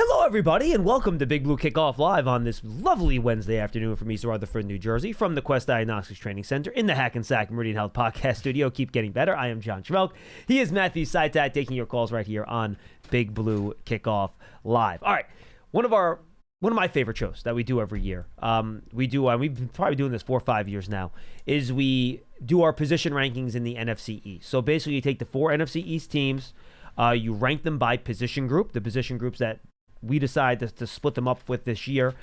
Hello, everybody, and welcome to Big Blue Kickoff Live on this lovely Wednesday afternoon from East Rutherford, New Jersey, from the Quest Diagnostics Training Center in the Hackensack Meridian Health Podcast Studio. Keep getting better. I am John Schmeelk. He is Matthew Citak, taking your calls right here on Big Blue Kickoff Live. All right, one of my favorite shows that we do every year, we've been probably doing this 4 or 5 years now, is we do our position rankings in the NFC East. So basically, you take the 4 NFC East teams, you rank them by position group. The position groups that we decide to split them up with this year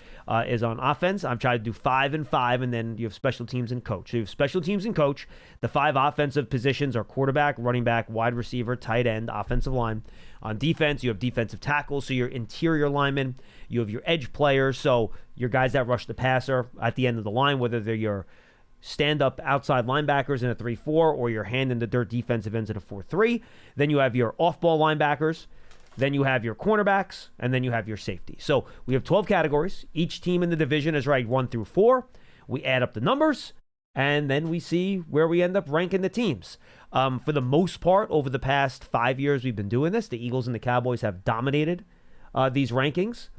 is on offense. I'm trying to do 5 and 5, and then you have special teams and coach. So you have special teams and coach. The 5 offensive positions are quarterback, running back, wide receiver, tight end, offensive line. On defense, you have defensive tackles, so your interior linemen. You have your edge players, so your guys that rush the passer at the end of the line, whether they're your stand-up outside linebackers in a 3-4 or your hand-in-the-dirt defensive ends in a 4-3. Then you have your off-ball linebackers. Then you have your cornerbacks, and then you have your safety. So we have 12 categories. Each team in the division is ranked 1 through 4. We add up the numbers, and then we see where we end up ranking the teams. For the most part, over the past 5 years we've been doing this, the Eagles and the Cowboys have dominated these rankings.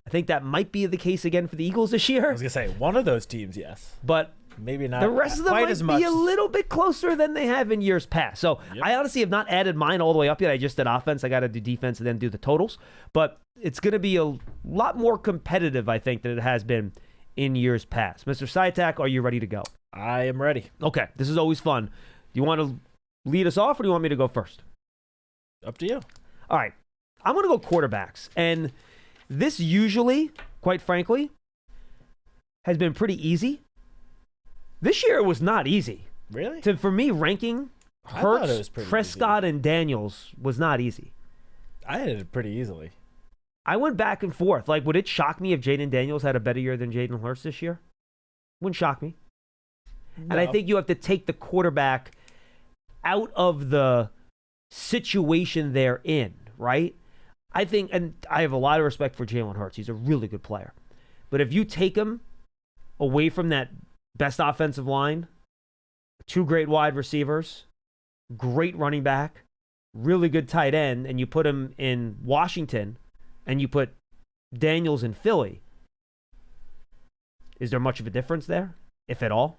I think that might be the case again for the Eagles this year. I was going to say, one of those teams, yes. But maybe not. The rest of them might be a little bit closer than they have in years past. So I honestly have not added mine all the way up yet. I just did offense. I got to do defense and then do the totals. But it's going to be a lot more competitive, I think, than it has been in years past. Mr. Citak, are you ready to go? I am ready. Okay. This is always fun. Do you want to lead us off or do you want me to go first? Up to you. All right. I'm going to go quarterbacks. And this usually, quite frankly, has been pretty easy. This year it was not easy. Really? For me, ranking Hurts, Prescott, and Daniels was not easy. I had it pretty easily. I went back and forth. Like, would it shock me if Jaden Daniels had a better year than Jalen Hurts this year? Wouldn't shock me. No. And I think you have to take the quarterback out of the situation they're in, right? I think, and I have a lot of respect for Jalen Hurts. He's a really good player. But if you take him away from that best offensive line, 2 great wide receivers, great running back, really good tight end, and you put him in Washington and you put Daniels in Philly, is there much of a difference there, if at all?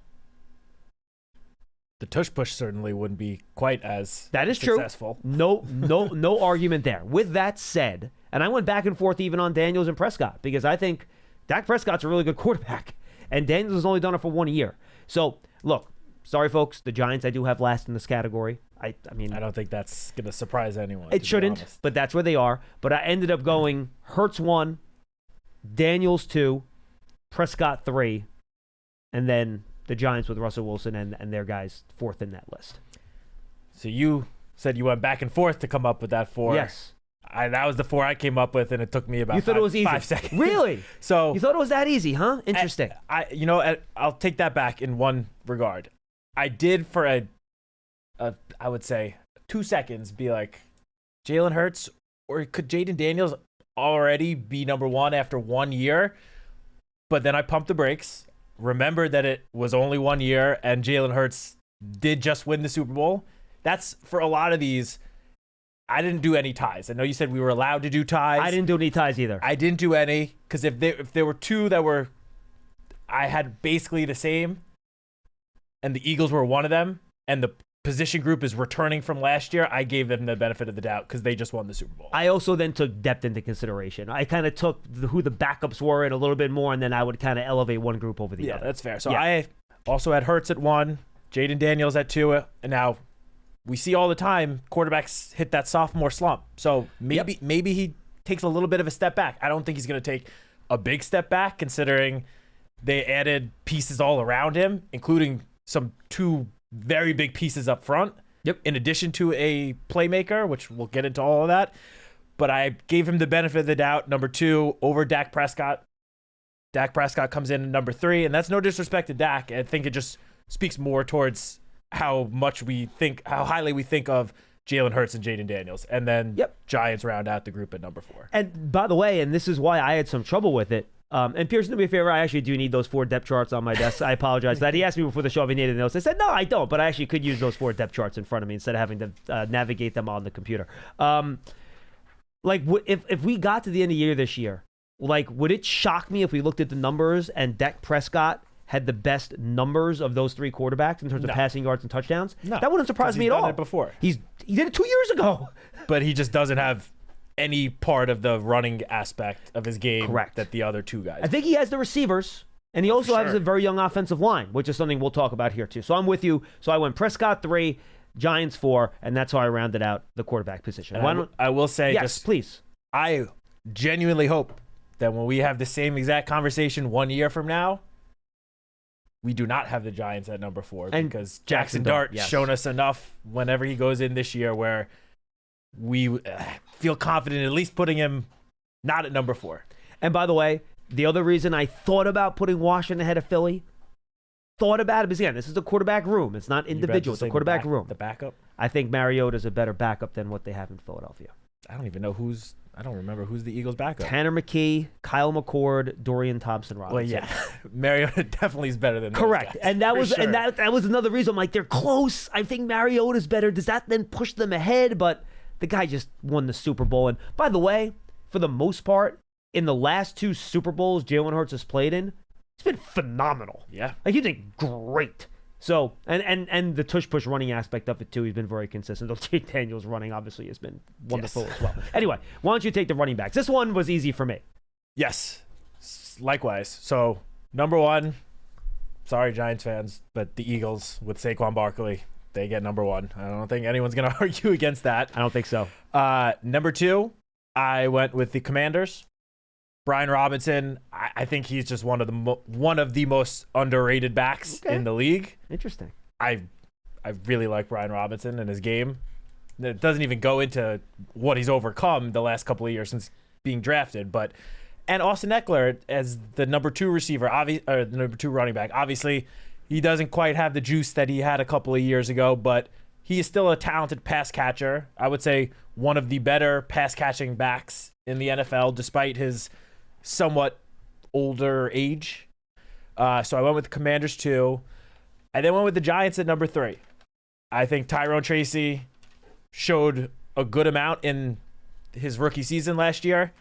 The tush push certainly wouldn't be quite as that is successful. True. No argument there. With that said, and I went back and forth even on Daniels and Prescott because I think Dak Prescott's a really good quarterback. And Daniels has only done it for 1 year. So, look, sorry, folks. The Giants I do have last in this category. I mean, I don't think that's going to surprise anyone. It shouldn't, but that's where they are. But I ended up going Hurts 1, Daniels 2, Prescott 3, and then the Giants with Russell Wilson and their guys 4th in that list. So you said you went back and forth to come up with that 4. Yes. That was the 4 I came up with, and it took me about you thought it was easy. 5 seconds. Really? So you thought it was that easy, huh? Interesting. I'll take that back in one regard. I did for I would say 2 seconds be like, Jalen Hurts, or could Jaden Daniels already be number 1 after 1 year? But then I pumped the brakes, remembered that it was only 1 year, and Jalen Hurts did just win the Super Bowl. That's for a lot of these. I didn't do any ties. I know you said we were allowed to do ties. I didn't do any ties either. I didn't do any because if there were 2 that were, I had basically the same, and the Eagles were one of them, and the position group is returning from last year, I gave them the benefit of the doubt because they just won the Super Bowl. I also then took depth into consideration. I kind of took who the backups were and a little bit more, and then I would kind of elevate one group over the other. Yeah, that's fair. So I also had Hurts at 1, Jaden Daniels at 2, and now we see all the time quarterbacks hit that sophomore slump. So maybe he takes a little bit of a step back. I don't think he's going to take a big step back considering they added pieces all around him, including some 2 very big pieces up front. Yep. In addition to a playmaker, which we'll get into all of that. But I gave him the benefit of the doubt, number 2, over Dak Prescott. Dak Prescott comes in at number 3, and that's no disrespect to Dak. I think it just speaks more towards how highly we think of Jalen Hurts and Jaden Daniels. And then Giants round out the group at number 4. And by the way, and this is why I had some trouble with it, and Pearson, to be fair, I actually do need those 4 depth charts on my desk. I apologize for that. He asked me before the show if he needed notes. I said, no, I don't, but I actually could use those 4 depth charts in front of me instead of having to navigate them on the computer. Like, if we got to the end of the year this year, like, would it shock me if we looked at the numbers and Dak Prescott had the best numbers of those three quarterbacks in terms of passing yards and touchdowns? No, that wouldn't surprise me at all. It before he did it 2 years ago, but he just doesn't have any part of the running aspect of his game that the other two guys. I think he has the receivers, and he also has a very young offensive line, which is something we'll talk about here too. So I'm with you. So I went Prescott 3, Giants 4, and that's how I rounded out the quarterback position. I will say, yes, please. I genuinely hope that when we have the same exact conversation 1 year from now, we do not have the Giants at number 4, because Jackson Dart's shown us enough whenever he goes in this year where we feel confident at least putting him not at number 4. And by the way, the other reason I thought about putting Washington ahead of Philly, thought about it, because again, this is the quarterback room. It's not individual. It's the quarterback room. The backup? I think Mariota's a better backup than what they have in Philadelphia. I don't remember who's the Eagles' backup. Tanner McKee, Kyle McCord, Dorian Thompson-Robinson. Well, yeah, Mariota definitely is better than those correct, guys, and that was and that was another reason. I'm like, they're close. I think Mariota's better. Does that then push them ahead? But the guy just won the Super Bowl. And by the way, for the most part, in the last 2 Super Bowls Jalen Hurts has played in, he's been phenomenal. Yeah, like he's been great. So, and the tush-push running aspect of it, too, he's been very consistent. Though Jake Daniels running, obviously, has been wonderful as well. Anyway, why don't you take the running backs? This one was easy for me. Yes, likewise. So, number 1, sorry, Giants fans, but the Eagles with Saquon Barkley, they get number 1. I don't think anyone's going to argue against that. I don't think so. Number 2, I went with the Commanders. Brian Robinson, I think he's just one of the most underrated backs in the league. Interesting. I really like Brian Robinson and his game. It doesn't even go into what he's overcome the last couple of years since being drafted. And Austin Eckler as the number 2 receiver, or the number 2 running back. Obviously, he doesn't quite have the juice that he had a couple of years ago, but he is still a talented pass catcher. I would say one of the better pass catching backs in the NFL, despite his somewhat older age. So I went with the Commanders 2. I then went with the Giants at number 3. I think Tyrone Tracy showed a good amount in his rookie season last year.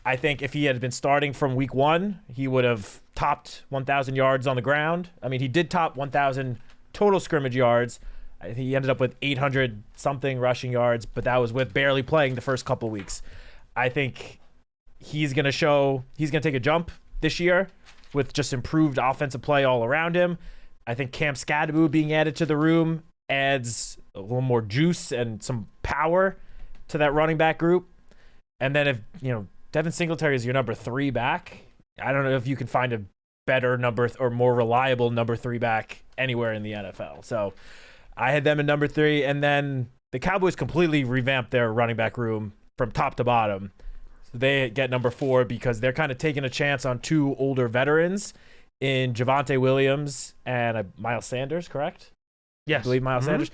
I think if he had been starting from week 1, he would have topped 1,000 yards on the ground. I mean, he did top 1,000 total scrimmage yards. He ended up with 800-something rushing yards, but that was with barely playing the first couple weeks. I think he's going to take a jump this year with just improved offensive play all around him. I think Cam Skadaboo being added to the room adds a little more juice and some power to that running back group. And then if, Devin Singletary is your number 3 back, I don't know if you can find a better or more reliable number 3 back anywhere in the NFL. So I had them in number 3, and then the Cowboys completely revamped their running back room from top to bottom. They get number 4 because they're kind of taking a chance on 2 older veterans in Javonte Williams and Miles Sanders, correct? Yes. I believe Miles Sanders,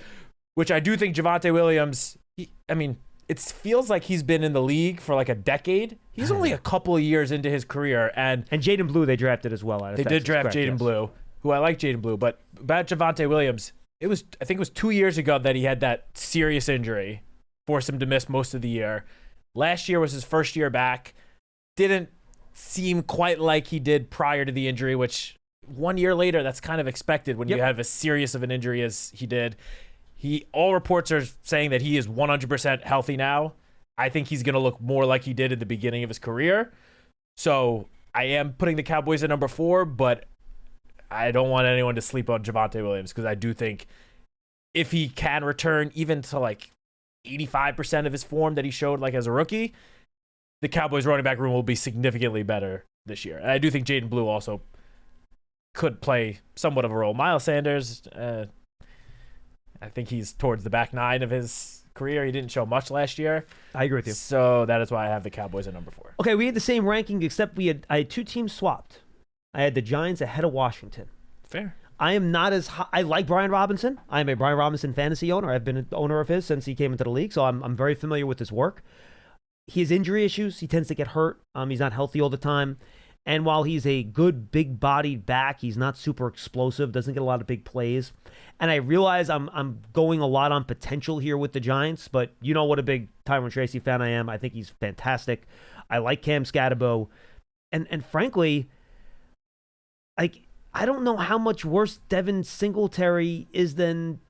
which I do think Javonte Williams, it feels like he's been in the league for like a decade. He's only a couple of years into his career. And Jaden Blue they drafted as well. They did draft Jaden Blue, who I like Jaden Blue. But about Javonte Williams, I think it was 2 years ago that he had that serious injury, forced him to miss most of the year. Last year was his first year back. Didn't seem quite like he did prior to the injury, which 1 year later, that's kind of expected when you have as serious of an injury as he did. All reports are saying that he is 100% healthy now. I think he's going to look more like he did at the beginning of his career. So I am putting the Cowboys at number 4, but I don't want anyone to sleep on Javonte Williams because I do think if he can return even to like 85% of his form that he showed like as a rookie, the Cowboys running back room will be significantly better this year. And I do think Jaden Blue also could play somewhat of a role. Miles Sanders, I think he's towards the back 9 of his career. He didn't show much last year. I agree with you. So that is why I have the Cowboys at number 4. Okay, we had the same ranking except I had 2 teams swapped. I had the Giants ahead of Washington. Fair. I am not as high. I like Brian Robinson. I am a Brian Robinson fantasy owner. I've been an owner of his since he came into the league, so I'm very familiar with his work. He has injury issues. He tends to get hurt. He's not healthy all the time. And while he's a good big-bodied back, he's not super explosive, doesn't get a lot of big plays. And I realize I'm going a lot on potential here with the Giants, but you know what a big Tyrone Tracy fan I am. I think he's fantastic. I like Cam Scatterbo. And frankly, like, I don't know how much worse Devin Singletary is than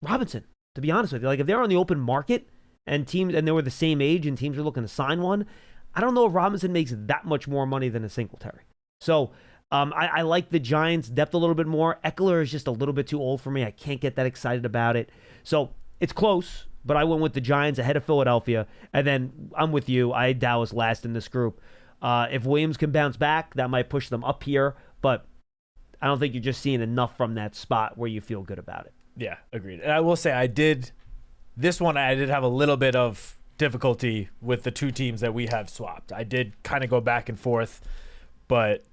Robinson, to be honest with you. Like, if they're on the open market and they were the same age and teams are looking to sign one, I don't know if Robinson makes that much more money than a Singletary. So I like the Giants' depth a little bit more. Eckler is just a little bit too old for me. I can't get that excited about it. So it's close, but I went with the Giants ahead of Philadelphia. And then I'm with you. I had Dallas last in this group. If Williams can bounce back, that might push them up here. But I don't think you're just seeing enough from that spot where you feel good about it. Yeah, agreed. And I will say I did have a little bit of difficulty with the two teams that we have swapped. I did kind of go back and forth, but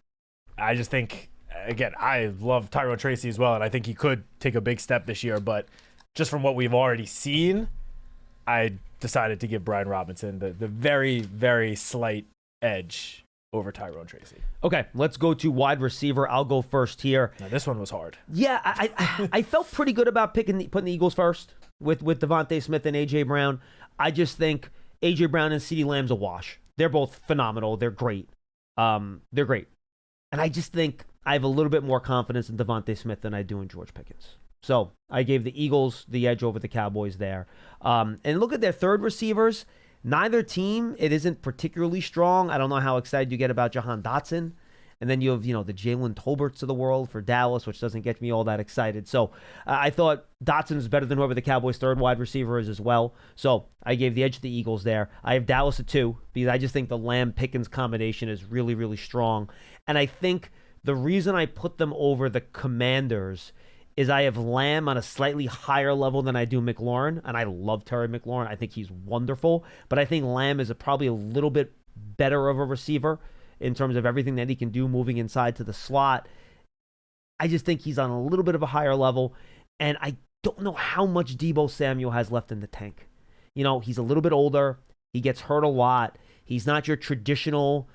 I just think, again, I love Tyrone Tracy as well, and I think he could take a big step this year, but just from what we've already seen, I decided to give Brian Robinson the very, very slight edge over Tyrone Tracy. Okay, let's go to wide receiver. I'll go first here. Now, this one was hard. Yeah, I felt pretty good about putting the Eagles first with Devontae Smith and A.J. Brown. I just think A.J. Brown and CeeDee Lamb's a wash. They're both phenomenal. They're great. They're great. And I just think I have a little bit more confidence in Devontae Smith than I do in George Pickens. So I gave the Eagles the edge over the Cowboys there. And look at their third receivers. Neither team, it isn't particularly strong. I don't know how excited you get about Jahan Dotson. And then you have, the Jalen Tolberts of the world for Dallas, which doesn't get me all that excited. So I thought Dotson is better than whoever the Cowboys' third wide receiver is as well. So I gave the edge to the Eagles there. I have Dallas at 2 because I just think the Lamb-Pickens combination is really, really strong. And I think the reason I put them over the Commanders is I have Lamb on a slightly higher level than I do McLaurin, and I love Terry McLaurin. I think he's wonderful, but I think Lamb is probably a little bit better of a receiver in terms of everything that he can do moving inside to the slot. I just think he's on a little bit of a higher level, and I don't know how much Deebo Samuel has left in the tank. He's a little bit older. He gets hurt a lot. He's not your traditional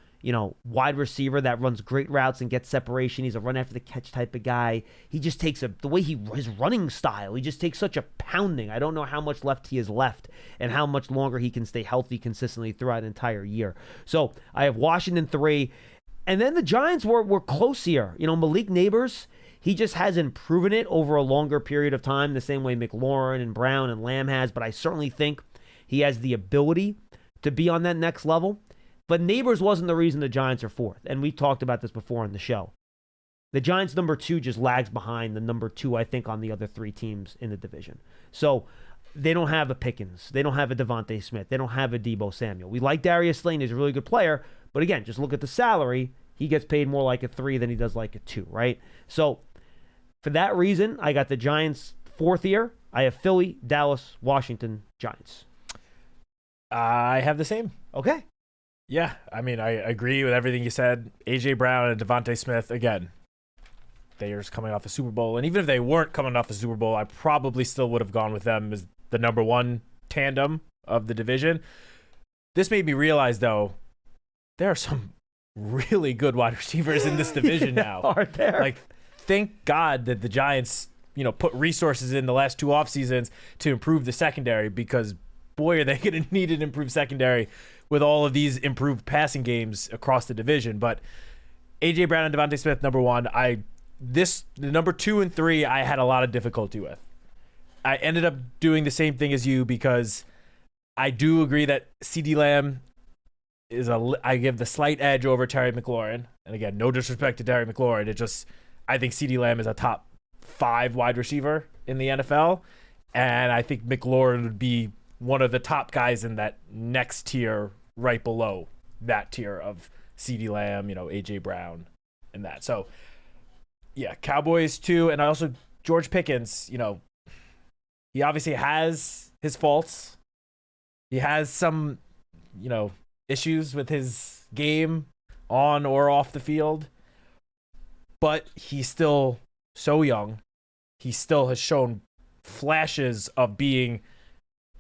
wide receiver that runs great routes and gets separation. He's a run after the catch type of guy. He just takes the way his running style, he just takes such a pounding. I don't know how much left he has left and how much longer he can stay healthy consistently throughout an entire year. So I have Washington 3. And then the Giants were close here. Malik Neighbors, he just hasn't proven it over a longer period of time, the same way McLaurin and Brown and Lamb has. But I certainly think he has the ability to be on that next level. But Neighbors wasn't the reason the Giants are 4th. And we talked about this before on the show. The Giants' number 2 just lags behind the number 2, I think, on the other 3 teams in the division. So they don't have a Pickens. They don't have a Devontae Smith. They don't have a Deebo Samuel. We like Darius Slayton. He's a really good player. But again, just look at the salary. He gets paid more like a 3 than he does like a 2, right? So for that reason, I got the Giants 4th here. I have Philly, Dallas, Washington, Giants. I have the same. Okay. Yeah, I mean, I agree with everything you said. A.J. Brown and Devontae Smith, again, they are just coming off a Super Bowl. And even if they weren't coming off a Super Bowl, I probably still would have gone with them as the number 1 tandem of the division. This made me realize, though, there are some really good wide receivers in this division now. Aren't there? Like, thank God that the Giants, put resources in the last 2 off seasons to improve the secondary, because boy, are they going to need an improved secondary with all of these improved passing games across the division. But A.J. Brown and Devontae Smith, number 1. The number 2 and 3, I had a lot of difficulty with. I ended up doing the same thing as you because I do agree that CeeDee Lamb I give the slight edge over Terry McLaurin. And again, no disrespect to Terry McLaurin. I think CeeDee Lamb is a top 5 wide receiver in the NFL. And I think McLaurin would be one of the top guys in that next tier right below that tier of CeeDee Lamb, A.J. Brown and that. So, yeah, Cowboys 2. And also George Pickens, he obviously has his faults. He has some, issues with his game on or off the field. But he's still so young. He still has shown flashes of being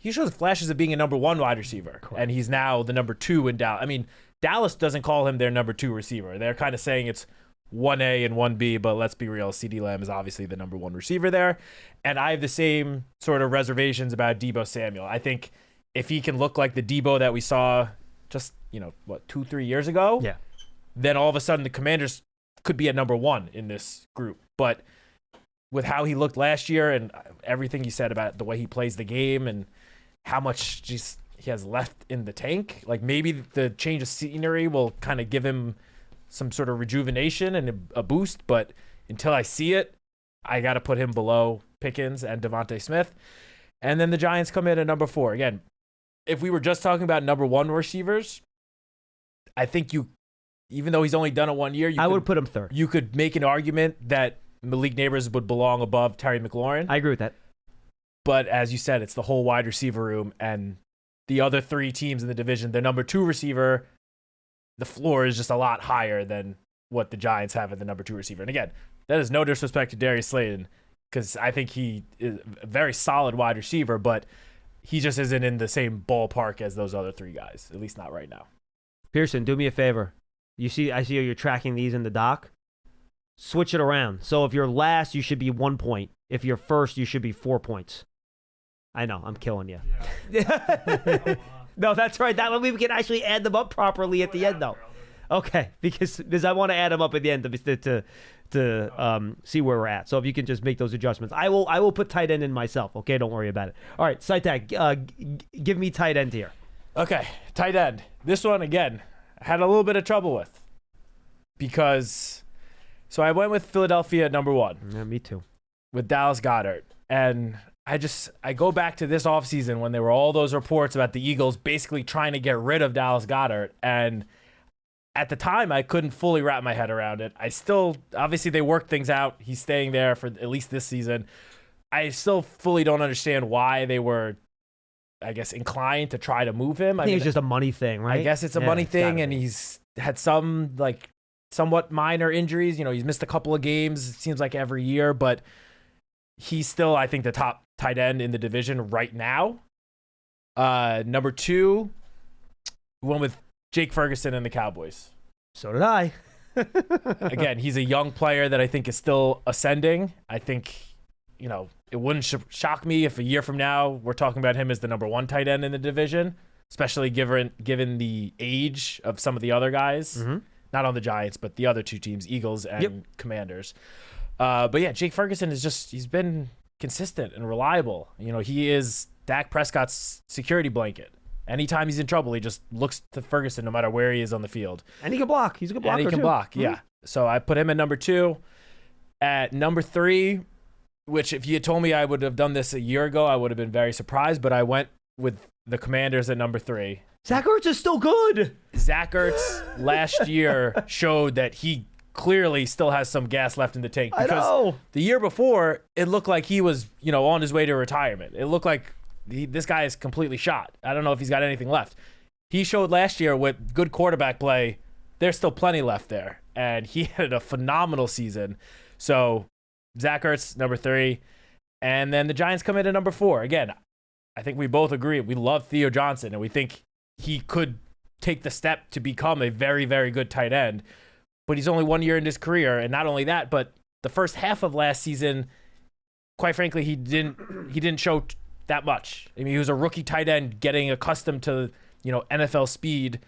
a number 1 wide receiver. Correct. And he's now the number 2 in Dallas. I mean, Dallas doesn't call him their number 2 receiver. They're kind of saying it's 1A and 1B, but let's be real. CeeDee Lamb is obviously the number 1 receiver there. And I have the same sort of reservations about Deebo Samuel. I think if he can look like the Deebo that we saw just, 2-3 years ago, then all of a sudden the Commanders could be at number 1 in this group. But with how he looked last year and everything you said about the way he plays the game and how much he has left in the tank, like maybe the change of scenery will kind of give him some sort of rejuvenation and a boost. But until I see it, I got to put him below Pickens and Devontae Smith. And then the Giants come in at number 4. Again, if we were just talking about number 1 receivers, I think even though he's only done it 1 year, I would put him 3rd. You could make an argument that Malik Neighbors would belong above Terry McLaurin. I agree with that. But as you said, it's the whole wide receiver room, and the other 3 teams in the division, their number 2 receiver, the floor is just a lot higher than what the Giants have at the number 2 receiver. And again, that is no disrespect to Darius Slayton, because I think he is a very solid wide receiver, but he just isn't in the same ballpark as those other 3 guys, at least not right now. Pearson, do me a favor. I see how you're tracking these in the doc. Switch it around. So if you're last, you should be 1 point. If you're first, you should be 4 points. I know, I'm killing you. Yeah. No, that's right. That way we can actually add them up properly at the end, though. Okay, because I want to add them up at the end to see where we're at. So if you can just make those adjustments, I will put tight end in myself. Okay, don't worry about it. All right, Citak, give me tight end here. Okay, tight end. This one again I had a little bit of trouble with because I went with Philadelphia at number 1. Yeah, me too. With Dallas Goedert, and I go back to this offseason when there were all those reports about the Eagles basically trying to get rid of Dallas Goedert, and at the time I couldn't fully wrap my head around it. I still, obviously they worked things out. He's staying there for at least this season. I still fully don't understand why they were, I guess, inclined to try to move him. I think it's just a money thing, right? I guess it's a money thing, and he's had some somewhat minor injuries. He's missed a couple of games, it seems like every year, but he's still, I think, the top tight end in the division right now. Number 2, we went with Jake Ferguson and the Cowboys. So did I. Again, he's a young player that I think is still ascending. I think, it wouldn't shock me if a year from now we're talking about him as the number 1 tight end in the division, especially given the age of some of the other guys. Mm-hmm. Not on the Giants, but the other 2 teams, Eagles and Commanders. But yeah, Jake Ferguson he's been consistent and reliable. He is Dak Prescott's security blanket. Anytime he's in trouble, he just looks to Ferguson no matter where he is on the field. And he can block. He's a good blocker, and he can block, mm-hmm. Yeah. So I put him at number 2. At number 3, which if you had told me I would have done this a year ago, I would have been very surprised, but I went with the Commanders at number 3. Zach Ertz is still good. Zach Ertz last year showed that he clearly still has some gas left in the tank. Because I know. The year before, it looked like he was, on his way to retirement. It looked like this guy is completely shot. I don't know if he's got anything left. He showed last year with good quarterback play, there's still plenty left there. And he had a phenomenal season. So Zach Ertz, number 3. And then the Giants come in at number 4. Again, I think we both agree. We love Theo Johnson, and we think he could take the step to become a very, very good tight end. But he's only 1 year in his career. And not only that, but the first half of last season, quite frankly, he didn't show that much. I mean, he was a rookie tight end getting accustomed to, NFL speed,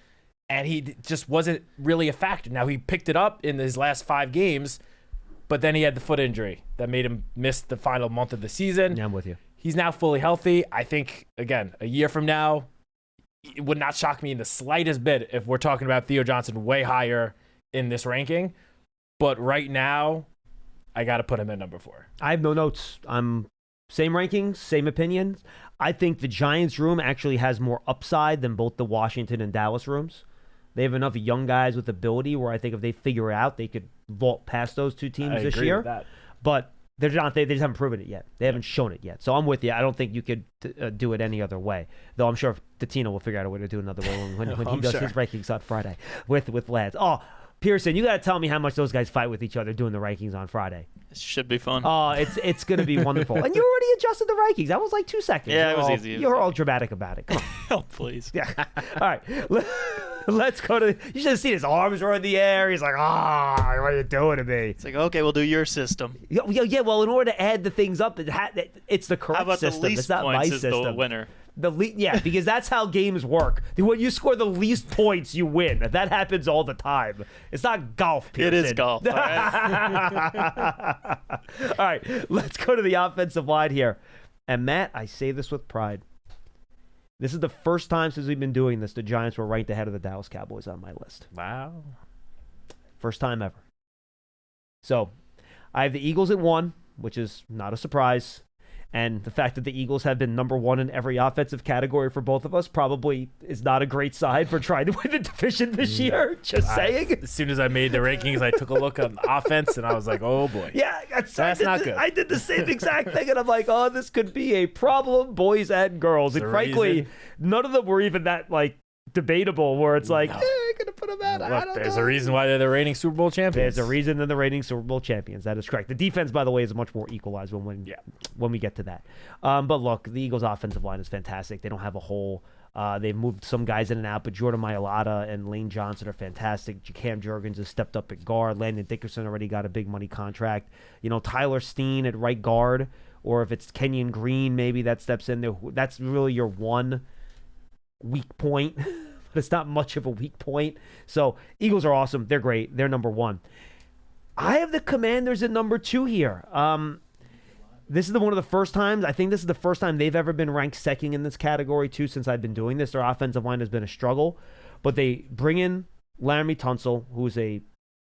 and he just wasn't really a factor. Now, he picked it up in his last 5 games, but then he had the foot injury that made him miss the final month of the season. Yeah, I'm with you. He's now fully healthy. I think, again, a year from now, it would not shock me in the slightest bit if we're talking about Theo Johnson way higher in this ranking. But right now, I got to put him at number 4. I have no notes. Same rankings, same opinions. I think the Giants room actually has more upside than both the Washington and Dallas rooms. They have enough young guys with ability where I think if they figure it out, they could vault past those 2 teams this year. With that. But they just haven't proven it yet. They haven't shown it yet. So I'm with you. I don't think you could do it any other way. Though I'm sure Tatino will figure out a way to do another way when he does his rankings on Friday with lads. Oh, Pearson, you got to tell me how much those guys fight with each other doing the rankings on Friday. It should be fun. Oh, it's going to be wonderful. And you already adjusted the rankings. That was like 2 seconds. Yeah, it was easy. You're all dramatic about it. Come on. Oh, please. Yeah. All right. Let's go to. You should have seen his arms were in the air. He's like, what are you doing to me? It's like, okay, we'll do your system. Yeah. Well, in order to add the things up, it's the correct How about system. the least It's not my points is system. the winner? Because that's how games work. When you score the least points, you win. That happens all the time. It's not golf, Pearson. It is golf. All right. All right, let's go to the offensive line here. And Matt, I say this with pride. This is the first time since we've been doing this the Giants were ranked ahead of the Dallas Cowboys on my list. Wow. First time ever. So, I have the Eagles at 1, which is not a surprise. And the fact that the Eagles have been number 1 in every offensive category for both of us probably is not a great sign for trying to win the division this year. Just saying. As soon as I made the rankings, I took a look at the offense, and I was like, oh, boy. Yeah, That's not good. I did the same exact thing, and I'm like, this could be a problem, boys and girls. And frankly, none of them were even that, debatable where it's like, I'm going to put them out. Look, there's a reason why they're the reigning Super Bowl champions. There's a reason they're the reigning Super Bowl champions. That is correct. The defense, by the way, is much more equalized when we get to that. But look, the Eagles' offensive line is fantastic. They don't have a hole. They've moved some guys in and out, but Jordan Mailata and Lane Johnson are fantastic. Cam Jurgens has stepped up at guard. Landon Dickerson already got a big money contract. Tyler Steen at right guard, or if it's Kenyon Green, maybe that steps in there. That's really your one weak point. But it's not much of a weak point. So Eagles are awesome. They're great. They're number 1. I have the Commanders at number 2 here. This is one of the first times. I think this is the first time they've ever been ranked second in this category too since I've been doing this. Their offensive line has been a struggle, but they bring in Laramie Tunsil, who's a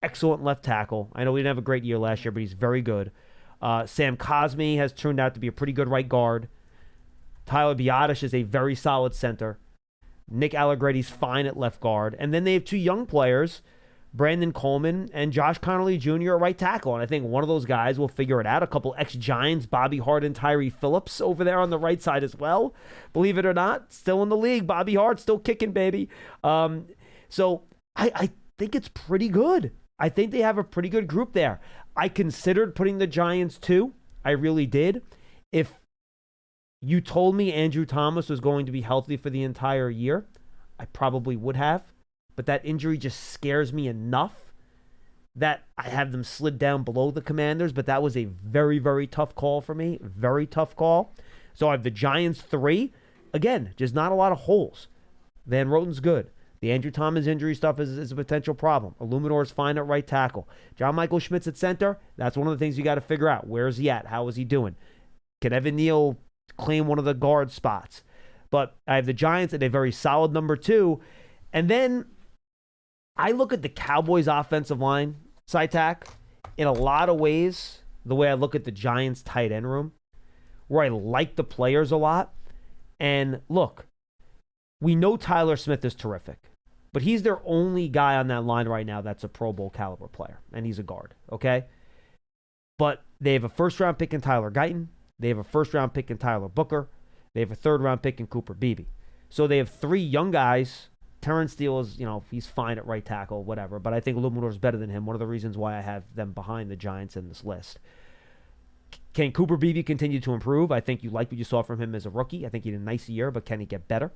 excellent left tackle. I know he didn't have a great year last year, but he's very good. Sam Cosmi has turned out to be a pretty good right guard. Tyler Biotish is a very solid center. Nick Allegretti's fine at left guard. And then they have 2 young players, Brandon Coleman and Josh Connolly Jr. at right tackle. And I think one of those guys will figure it out. A couple ex-Giants, Bobby Hart and Tyree Phillips over there on the right side as well. Believe it or not, still in the league. Bobby Hart still kicking, baby. So I think it's pretty good. I think they have a pretty good group there. I considered putting the Giants 2. I really did. If you told me Andrew Thomas was going to be healthy for the entire year, I probably would have. But that injury just scares me enough that I have them slid down below the Commanders. But that was a very, very tough call for me. Very tough call. So I have the Giants 3. Again, just not a lot of holes. Van Roten's good. The Andrew Thomas injury stuff is a potential problem. Illuminor's fine at right tackle. John Michael Schmitz at center. That's one of the things you got to figure out. Where is he at? How is he doing? Can Evan Neal claim one of the guard spots? But I have the Giants at a very solid number 2. And then I look at the Cowboys offensive line, Citak, in a lot of ways, the way I look at the Giants tight end room, where I like the players a lot. And look, we know Tyler Smith is terrific, but he's their only guy on that line right now that's a Pro Bowl caliber player, and he's a guard, okay? But they have a first-round pick in Tyler Guyton. They have a first-round pick in Tyler Booker. They have a third-round pick in Cooper Beebe. So they have 3 young guys. Terrence Steele is, he's fine at right tackle, whatever. But I think Illuminor is better than him. One of the reasons why I have them behind the Giants in this list. Can Cooper Beebe continue to improve? I think you like what you saw from him as a rookie. I think he had a nice year, but can he get better?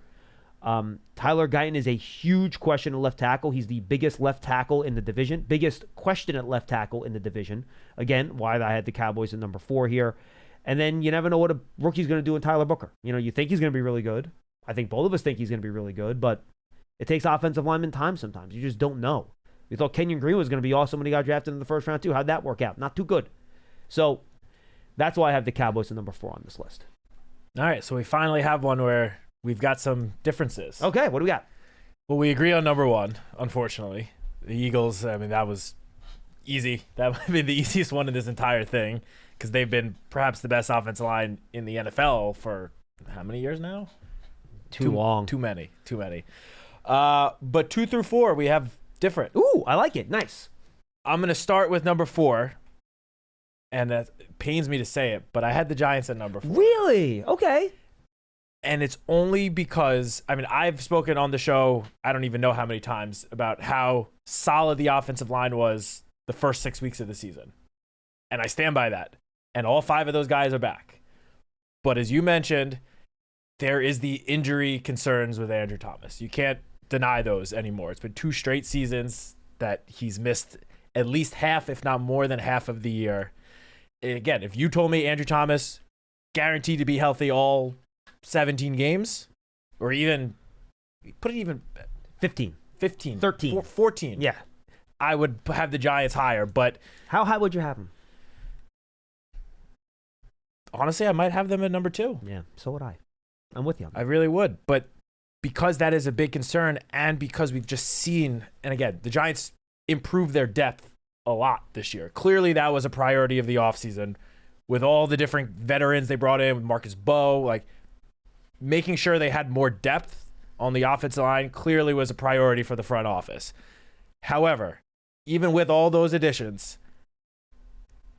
Tyler Guyton is a huge question at left tackle. He's the biggest left tackle in the division. Biggest question at left tackle in the division. Again, why I had the Cowboys at number 4 here. And then you never know what a rookie's going to do in Tyler Booker. You think he's going to be really good. I think both of us think he's going to be really good, but it takes offensive lineman time sometimes. You just don't know. We thought Kenyon Green was going to be awesome when he got drafted in the first round too. How'd that work out? Not too good. So that's why I have the Cowboys at number 4 on this list. All right, so we finally have one where we've got some differences. Okay, what do we got? Well, we agree on number 1, unfortunately. The Eagles, that was easy. That might be the easiest one in this entire thing because they've been perhaps the best offensive line in the NFL for how many years now? Too long. Too many. But 2 through 4, we have different. Ooh, I like it. Nice. I'm going to start with number 4, and that pains me to say it, but I had the Giants at number 4. Really? Okay. And it's only because, I've spoken on the show, I don't even know how many times, about how solid the offensive line was the first 6 weeks of the season. And I stand by that. And all 5 of those guys are back. But as you mentioned, there is the injury concerns with Andrew Thomas. You can't deny those anymore. It's been 2 straight seasons that he's missed at least half, if not more than half of the year. Again, if you told me Andrew Thomas guaranteed to be healthy all 17 games, or even put it even 15, 13, 14, yeah, I would have the Giants higher. But how high would you have them? honestly, I might have them at number 2. Yeah, so would I. I'm with you. I really would. But because that is a big concern, and because we've just seen, and again, the Giants improved their depth a lot this year. Clearly, that was a priority of the offseason with all the different veterans they brought in, with Marcus Bowe, like making sure they had more depth on the offensive line clearly was a priority for the front office. However, even with all those additions,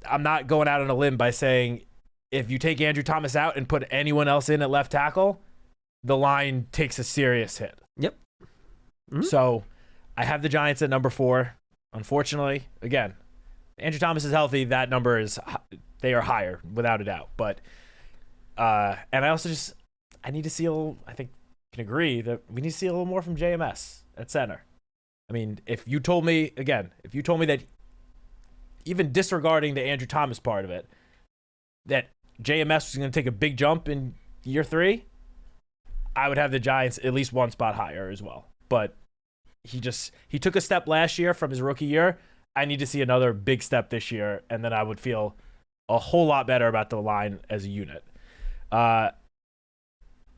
I'm not going out on a limb by saying if you take Andrew Thomas out and put anyone else in at left tackle, the line takes a serious hit. Yep. Mm-hmm. So I have the Giants at number 4. Unfortunately, again, Andrew Thomas is healthy. That number is, they are higher without a doubt. But, and I also just, I need to see a little, I think you can agree that we need to see a little more from JMS at center. I mean, if you told me that even disregarding the Andrew Thomas part of it, that JMS was going to take a big jump in year 3, I would have the Giants at least 1 spot higher as well. But he took a step last year from his rookie year. I need to see another big step this year, and then I would feel a whole lot better about the line as a unit. And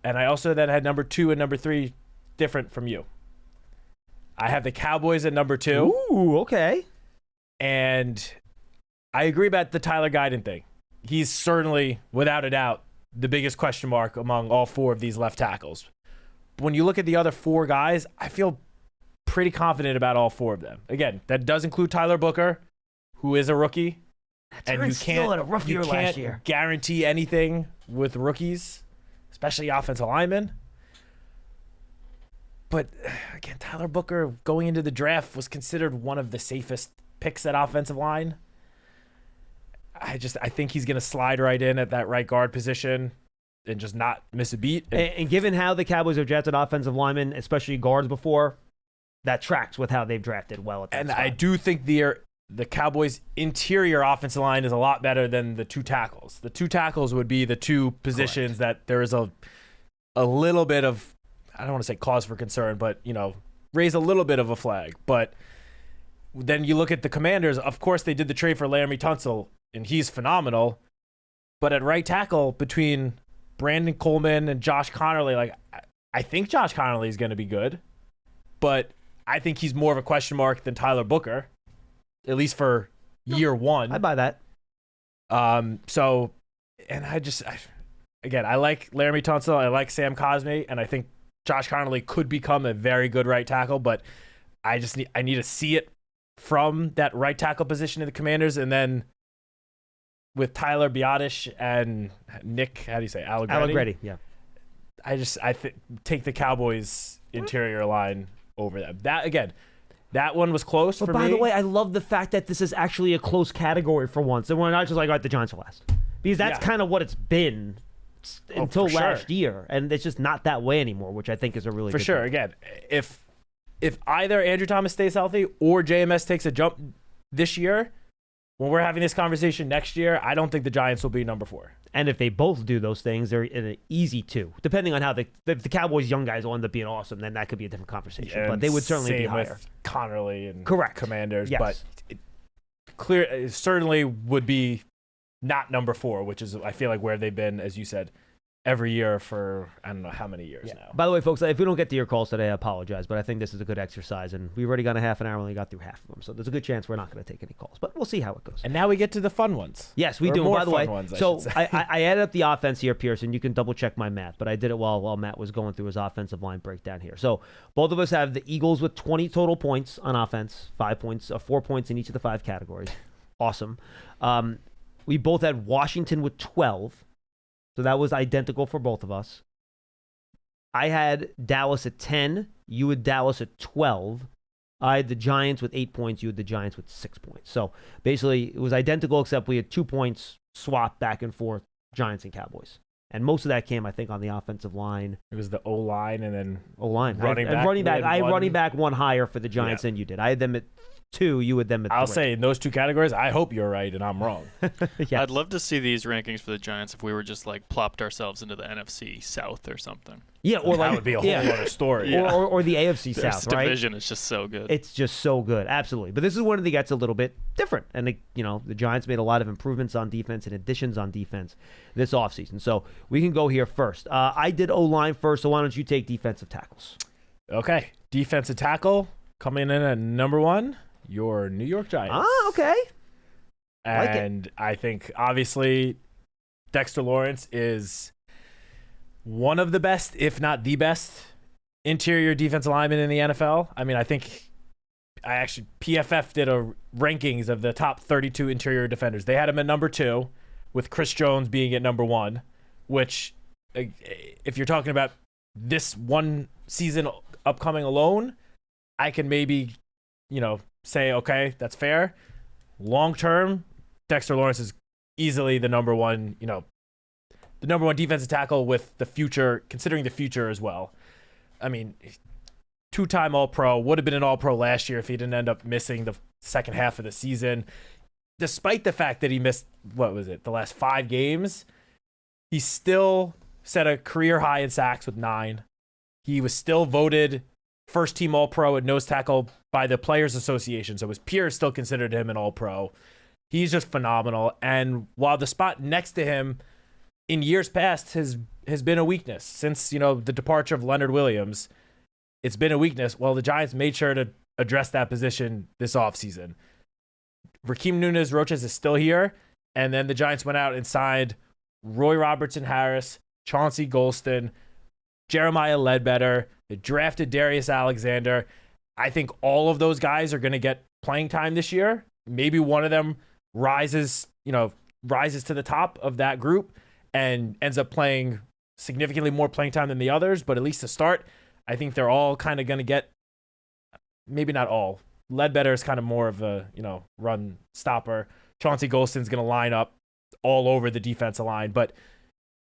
I also then had number 2 and number 3 different from you. I have the Cowboys at number 2. Ooh, okay. And I agree about the Tyler Guyton thing. He's certainly, without a doubt, the biggest question mark among all 4 of these left tackles. When you look at the other 4 guys, I feel pretty confident about all 4 of them. Again, that does include Tyler Booker, who is a rookie. And you can't guarantee anything with rookies, especially offensive linemen. But again, Tyler Booker going into the draft was considered one of the safest picks at offensive line. I think he's going to slide right in at that right guard position and just not miss a beat. And given how the Cowboys have drafted offensive linemen, especially guards before, that tracks with how they've drafted well at that spot. I do think the Cowboys' interior offensive line is a lot better than the 2 tackles. The 2 tackles would be the 2 positions that there is a little bit of, I don't want to say cause for concern, but, raise a little bit of a flag. But then you look at the Commanders, of course they did the trade for Laramie Tunsil, and he's phenomenal. But at right tackle, between Brandon Coleman and Josh Connerly, I think Josh Connerly is going to be good. But I think he's more of a question mark than Tyler Booker, at least for year 1. I'd buy that. So, and I like Laramie Tunsil, I like Sam Cosme, and I think Josh Connerly could become a very good right tackle, but I need to see it from that right tackle position in the Commanders, and then with Tyler Biotish and Nick, how do you say, Allegretti? Yeah. I take the Cowboys interior line over them. That one was close for me. But by the way, I love the fact that this is actually a close category for once. And we're not just like, all right, the Giants are last. Because that's kind of what it's been until last year. And it's just not that way anymore, which I think is a really good thing. Again, if either Andrew Thomas stays healthy or JMS takes a jump this year, when we're having this conversation next year, I don't think the Giants will be number 4. And if they both do those things, they're in an easy 2. Depending on how if the Cowboys' young guys will end up being awesome, then that could be a different conversation. And but they would certainly be higher. With Connerly and Correct. Commanders. Yes. But it certainly would be not number 4, which is, I feel like, where they've been, as you said, every year for I don't know how many years now. By the way, folks, if we don't get to your calls today, I apologize, but I think this is a good exercise, and we've already got a half an hour, only got through half of them, so there's a good chance we're not going to take any calls, but we'll see how it goes. And now we get to the fun ones. Yes, we or do. More by the way, ones, I added up the offense here, Pearson. You can double check my math, but I did it while Matt was going through his offensive line breakdown here. So both of us have the Eagles with 20 total points on offense, 4 points in each of the 5 categories. Awesome. We both had Washington with 12. So that was identical for both of us. I had Dallas at 10. You had Dallas at 12. I had the Giants with 8 points. You had the Giants with 6 points. So basically, it was identical, except we had 2 points swapped back and forth, Giants and Cowboys. And most of that came, I think, on the offensive line. It was the O-line and then O-line. running back. I had running back one higher for the Giants than you did. I had them at 2. You had them at 3. I'll say in those 2 categories, I hope you're right and I'm wrong. Yes. I'd love to see these rankings for the Giants if we were just like plopped ourselves into the NFC South or something. Yeah, or that would be a whole other story. Yeah. Or the AFC South, This right? division is just so good. It's just so good, absolutely. But this is one of the gets a little bit different, and the Giants made a lot of improvements on defense and additions on defense this offseason. So we can go here first. I did O-line first, so why don't you take defensive tackles? Okay, defensive tackle coming in at number 1, your New York Giants. Ah, okay. And I think obviously Dexter Lawrence is one of the best, if not the best, interior defensive lineman in the NFL. I mean, I think PFF did a rankings of the top 32 interior defenders. They had him at number 2, with Chris Jones being at number 1, which, if you're talking about this one season upcoming alone, I can maybe, say, okay, that's fair. Long term, Dexter Lawrence is easily the number 1, the number 1 defensive tackle with the future, considering the future as well. I mean, 2-time All-Pro, would have been an All-Pro last year if he didn't end up missing the second half of the season. Despite the fact that he missed, the last 5 games, he still set a career high in sacks with 9. He was still voted first-team All-Pro at nose tackle by the Players Association, so his peers still considered him an All-Pro. He's just phenomenal, and while the spot next to him in years past has been a weakness since, the departure of Leonard Williams, it's been a weakness. Well, the Giants made sure to address that position this offseason. Rakeem Nunez-Roches is still here, and then the Giants went out and signed Roy Robertson-Harris, Chauncey Golston, Jeremiah Ledbetter. They drafted Darius Alexander. I think all of those guys are going to get playing time this year. Maybe one of them rises to the top of that group and ends up playing significantly more playing time than the others, but at least to start, I think they're all kind of going to get, maybe not all. Ledbetter is kind of more of a, run stopper. Chauncey Golston's going to line up all over the defensive line, but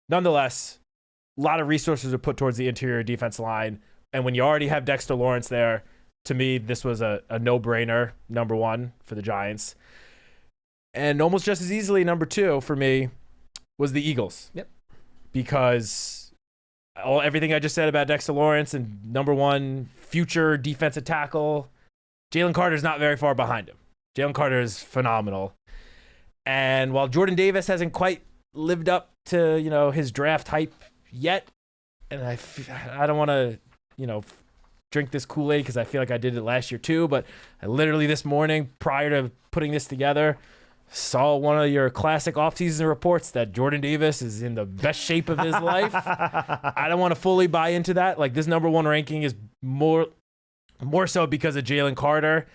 nonetheless, a lot of resources are put towards the interior defensive line, and when you already have Dexter Lawrence there, to me, this was a no-brainer, number 1 for the Giants. And almost just as easily, number 2 for me was the Eagles. Yep. Because everything I just said about Dexter Lawrence and number 1 future defensive tackle, Jalen Carter's not very far behind him. Jalen Carter is phenomenal. And while Jordan Davis hasn't quite lived up to, his draft hype yet, and I don't want to, drink this Kool-Aid because I feel like I did it last year too, but I literally this morning, prior to putting this together, saw one of your classic offseason reports that Jordan Davis is in the best shape of his life. I don't want to fully buy into that. Like, this number 1 ranking is more so because of Jalen Carter,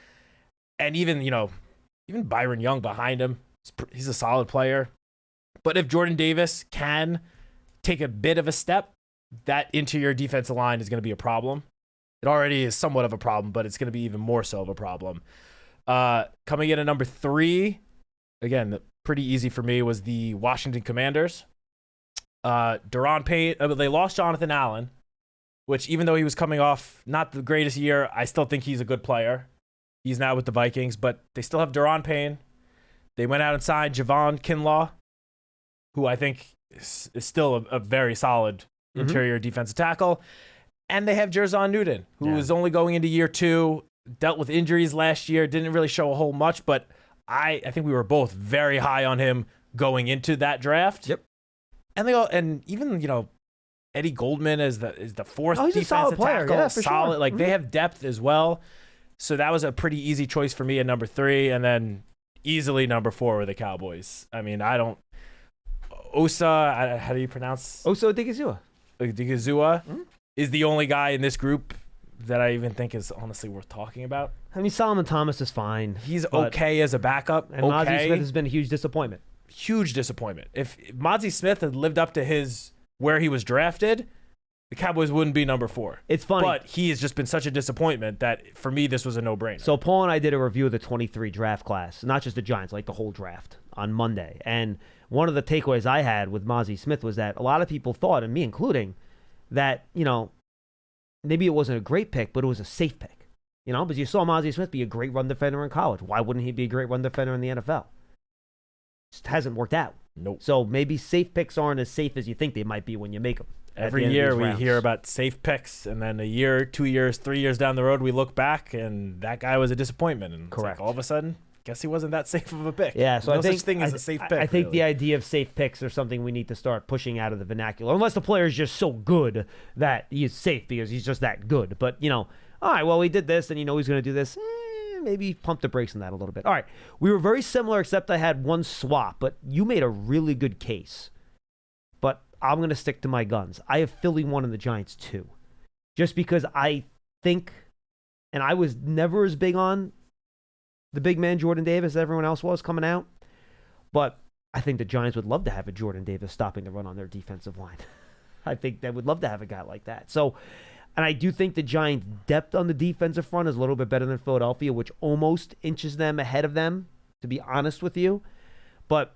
and even Byron Young behind him. He's a solid player. But if Jordan Davis can take a bit of a step, that interior defensive line is going to be a problem. It already is somewhat of a problem, but it's going to be even more so of a problem. Coming in at number 3, again, pretty easy for me, was the Washington Commanders. Deron Payne, they lost Jonathan Allen, which even though he was coming off not the greatest year, I still think he's a good player. He's now with the Vikings, but they still have Deron Payne. They went out and signed Javon Kinlaw, who I think is still a very solid interior defensive tackle. And they have Jerzon Newton, who is only going into year 2, dealt with injuries last year, didn't really show a whole much, but I think we were both very high on him going into that draft. Yep. And even Eddie Goldman is the 4th he's a solid defensive player. tackle, Yeah, for solid. sure. Like, they have depth as well. So that was a pretty easy choice for me at number 3, and then easily number 4 were the Cowboys. I mean, Osa, how do you pronounce? Osa Odigizua. Odigizua is the only guy in this group that I even think is honestly worth talking about. I mean, Solomon Thomas is fine. He's okay as a backup. And Mozzie Smith has been a huge disappointment. Huge disappointment. If Mozzie Smith had lived up to where he was drafted, the Cowboys wouldn't be number 4. It's funny. But he has just been such a disappointment that for me, this was a no-brainer. So Paul and I did a review of the 23 draft class, not just the Giants, like the whole draft on Monday. And one of the takeaways I had with Mozzie Smith was that a lot of people thought, and me including, that, maybe it wasn't a great pick, but it was a safe pick. Because you saw Mozzie Smith be a great run defender in college. Why wouldn't he be a great run defender in the NFL? Just hasn't worked out. Nope. So maybe safe picks aren't as safe as you think they might be when you make them. Every year we hear about safe picks, and then a year, 2 years, 3 years down the road, we look back, and that guy was a disappointment. And correct. It's like all of a sudden, guess he wasn't that safe of a pick. Yeah, so no I think such thing as a safe pick. I think really. the idea of safe picks are something we need to start pushing out of the vernacular, unless the player is just so good that he's safe because he's just that good. But all right, well, we did this, and he's going to do this. Maybe pump the brakes on that a little bit. All right, we were very similar, except I had one swap, but you made a really good case. But I'm going to stick to my guns. I have Philly 1 and the Giants 2. Just because I think, and I was never as big on the big man Jordan Davis as everyone else was coming out, but I think the Giants would love to have a Jordan Davis stopping the run on their defensive line. I think they would love to have a guy like that. So, and I do think the Giants' depth on the defensive front is a little bit better than Philadelphia, which almost inches them ahead of them, to be honest with you. But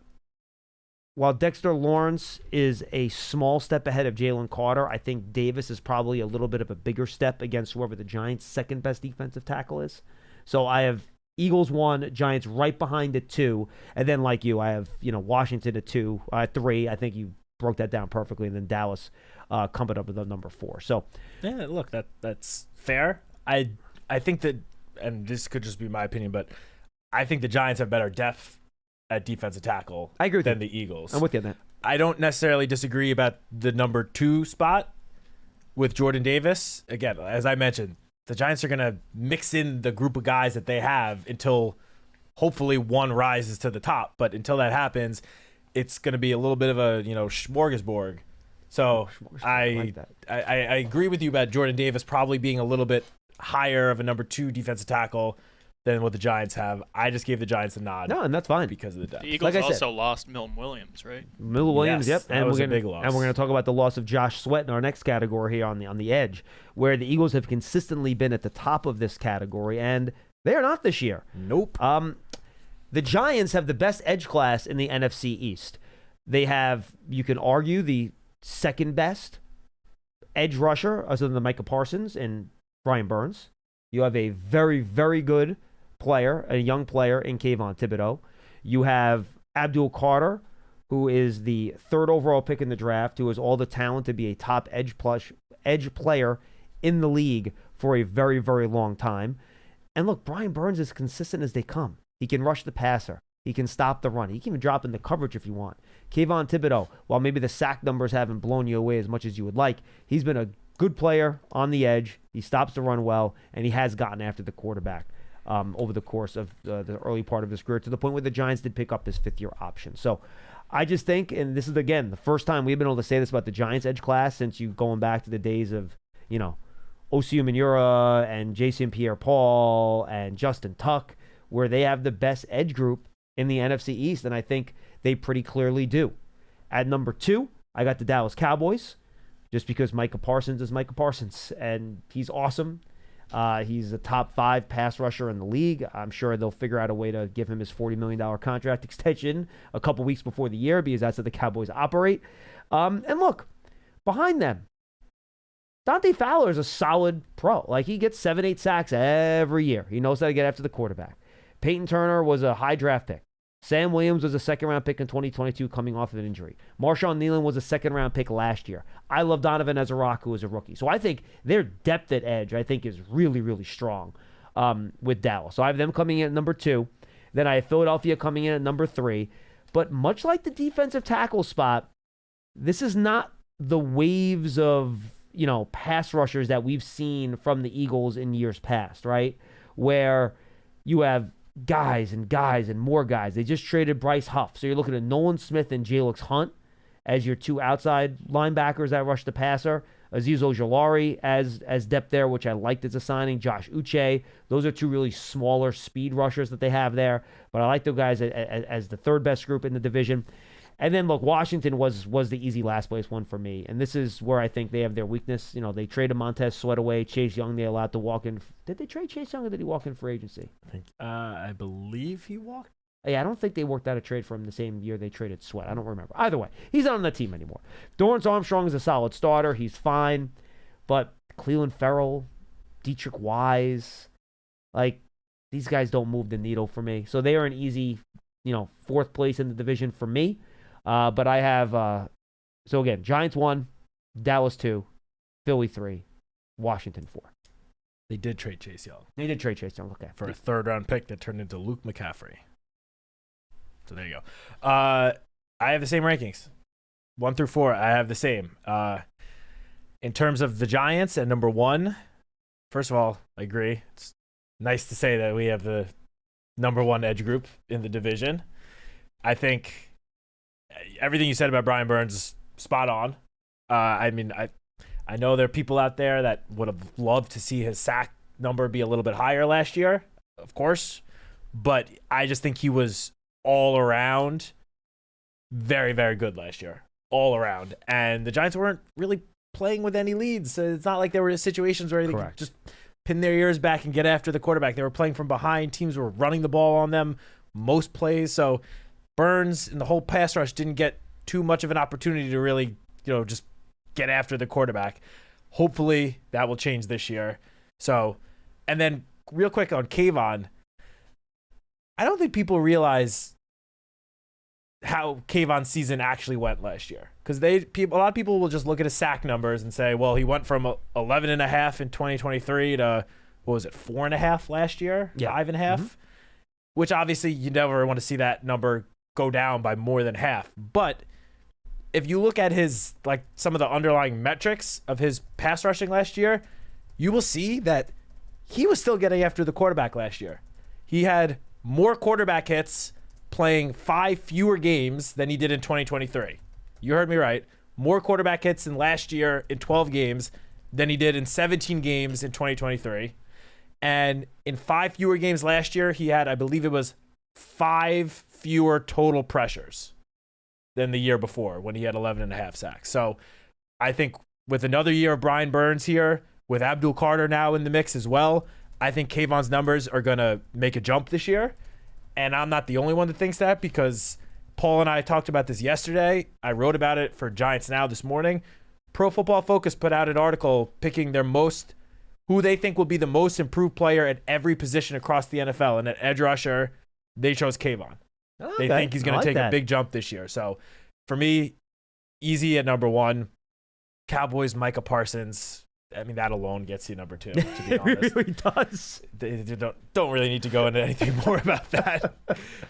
while Dexter Lawrence is a small step ahead of Jalen Carter, I think Davis is probably a little bit of a bigger step against whoever the Giants' second best defensive tackle is. So I have Eagles 1, Giants right behind at 2, and then like you, I have Washington at 2, 3. I think you broke that down perfectly, and then Dallas coming up with the number 4. So yeah, look, that's fair. I think that, and this could just be my opinion, but I think the Giants have better depth at defensive tackle I agree with than you. the Eagles. I'm with you on that. I don't necessarily disagree about the number 2 spot with Jordan Davis. Again, as I mentioned, the Giants are going to mix in the group of guys that they have until hopefully one rises to the top. But until that happens, it's going to be a little bit of a smorgasbord. So I agree with you about Jordan Davis probably being a little bit higher of a number 2 defensive tackle than what the Giants have. I just gave the Giants a nod. No, and that's fine. Because of the depth. The Eagles Like I said, also lost Milton Williams, right? Milton Williams, Yes, yep. that And was we're a gonna, big loss. And we're going to talk about the loss of Josh Sweat in our next category here on the edge, where the Eagles have consistently been at the top of this category, and they are not this year. Nope. The Giants have the best edge class in the NFC East. They have, you can argue, the second best edge rusher, other than Micah Parsons and Brian Burns. You have a very, very good player, a young player in Kayvon Thibodeau. You have Abdul Carter, who is the 3rd overall pick in the draft, who has all the talent to be a top edge player in the league for a very, very long time. And look, Brian Burns is consistent as they come. He can rush the passer. He can stop the run. He can even drop in the coverage if you want. Kayvon Thibodeau, while maybe the sack numbers haven't blown you away as much as you would like, he's been a good player on the edge. He stops the run well, and he has gotten after the quarterback over the course of the early part of his career, to the point where the Giants did pick up his 5th-year option. So I just think, and this is, again, the first time we've been able to say this about the Giants edge class since you going back to the days of, Osi Umenyiora and Jason Pierre-Paul and Justin Tuck, where they have the best edge group in the NFC East, and I think they pretty clearly do. At number 2, I got the Dallas Cowboys, just because Micah Parsons is Micah Parsons, and he's awesome. He's a top 5 pass rusher in the league. I'm sure they'll figure out a way to give him his $40 million contract extension a couple weeks before the year, because that's how the Cowboys operate. And look, behind them, Dante Fowler is a solid pro. Like, he gets 7-8 sacks every year. He knows how to get after the quarterback. Peyton Turner was a high draft pick. Sam Williams was a second-round pick in 2022 coming off of an injury. Marshawn Nealon was a second-round pick last year. I love Donovan Ezra-Rock, who is a rookie. So I think their depth at edge, I think, is really, really strong with Dallas. So I have them coming in at number 2. Then I have Philadelphia coming in at number 3. But much like the defensive tackle spot, this is not the waves of, pass rushers that we've seen from the Eagles in years past, right? Where you have guys and guys and more guys. They just traded Bryce Huff. So you're looking at Nolan Smith and Jalix Hunt as your 2 outside linebackers that rush the passer. Azeez Ojulari as depth there, which I liked as a signing. Josh Uche. Those are 2 really smaller speed rushers that they have there. But I like those guys as the 3rd best group in the division. And then look, Washington was the easy last place one for me, and this is where I think they have their weakness. They traded Montez Sweat away, Chase Young they allowed to walk in. Did they trade Chase Young or did he walk in for agency? I believe he walked. Yeah, I don't think they worked out a trade for him the same year they traded Sweat. I don't remember. Either way, he's not on the team anymore. Dorrance Armstrong is a solid starter. He's fine, but Cleveland Ferrell, Dietrich Wise, these guys don't move the needle for me. So they are an easy, fourth place in the division for me. But I have, so again, Giants 1, Dallas 2, Philly 3, Washington 4. They did trade Chase Young. They did trade Chase Young, okay. For a third-round pick that turned into Luke McCaffrey. So there you go. I have the same rankings. 1 through 4, I have the same. In terms of the Giants at number 1, first of all, I agree. It's nice to say that we have the number 1 edge group in the division. I think everything you said about Brian Burns is spot on. I know there are people out there that would have loved to see his sack number be a little bit higher last year, of course. But I just think he was all around very, very good last year. All around. And the Giants weren't really playing with any leads. So it's not like there were situations where they could just pin their ears back and get after the quarterback. They were playing from behind. Teams were running the ball on them most plays. So Burns and the whole pass rush didn't get too much of an opportunity to really, just get after the quarterback. Hopefully that will change this year. So, and then real quick on Kayvon, I don't think people realize how Kayvon's season actually went last year. Because a lot of people will just look at his sack numbers and say, well, he went from 11.5 in 2023 to, 4.5 last year? Yeah. 5.5? Mm-hmm. Which obviously you never want to see that number go down by more than half. But if you look at his, some of the underlying metrics of his pass rushing last year, you will see that he was still getting after the quarterback last year. He had more quarterback hits playing 5 fewer games than he did in 2023. You heard me right. More quarterback hits in last year in 12 games than he did in 17 games in 2023. And in 5 fewer games last year, he had, I believe it was 5 fewer total pressures than the year before when he had 11.5 sacks. So I think with another year of Brian Burns here, with Abdul Carter now in the mix as well, I think Kayvon's numbers are going to make a jump this year. And I'm not the only one that thinks that, because Paul and I talked about this yesterday. I wrote about it for Giants Now this morning. Pro Football Focus put out an article picking who they think will be the most improved player at every position across the NFL. And at edge rusher, they chose Kayvon. Okay. They think he's going to take a big jump this year. So for me, easy at number 1. Cowboys, Micah Parsons. That alone gets you number 2, to be honest. It really does. They don't really need to go into anything more about that.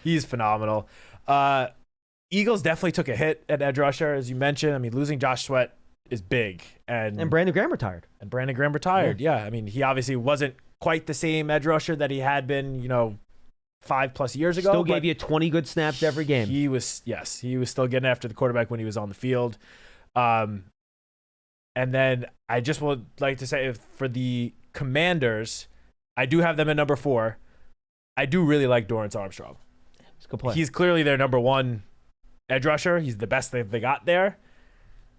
He's phenomenal. Eagles definitely took a hit at edge rusher, as you mentioned. Losing Josh Sweat is big. And Brandon Graham retired. Yeah. He obviously wasn't quite the same edge rusher that he had been, 5+ years ago. Still gave you 20 good snaps every game. He was still getting after the quarterback when he was on the field. And then I just would like to say, for the Commanders, I do have them at number 4. I do really like Dorrance Armstrong. It's a good play. He's clearly their number 1 edge rusher. He's the best they got there.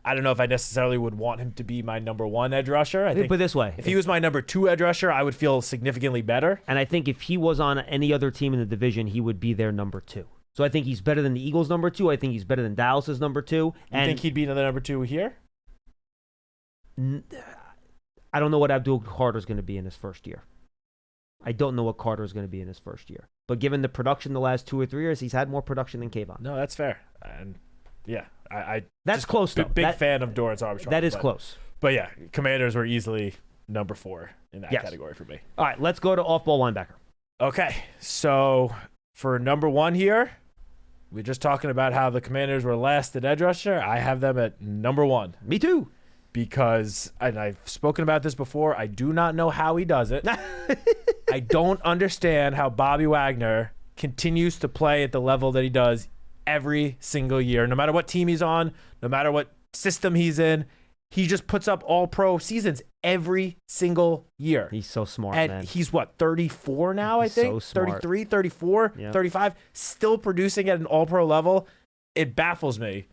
I don't know if I necessarily would want him to be my number 1 edge rusher. I think put it this way. If he was my number 2 edge rusher, I would feel significantly better. And I think if he was on any other team in the division, he would be their number 2. So I think he's better than the Eagles' number 2. I think he's better than Dallas's number 2. You think he'd be another number 2 here? I don't know what Abdul Carter's going to be in his first year. But given the production the last 2 or 3 years, he's had more production than Kayvon. No, that's fair. And yeah, that's close though. Big fan of Dorrance Armstrong. That is close. But yeah, Commanders were easily number 4 in that category for me. All right, let's go to off-ball linebacker. Okay, so for number 1 here, we're just talking about how the Commanders were last at edge rusher. I have them at number 1. Me too. Because, and I've spoken about this before, I do not know how he does it. I don't understand how Bobby Wagner continues to play at the level that he does every single year. No matter what team he's on, no matter what system he's in, he just puts up all-pro seasons every single year. He's so smart, and man. He's, 34 now, I think? So smart. 33, 34, 35, still producing at an all-pro level. it baffles me.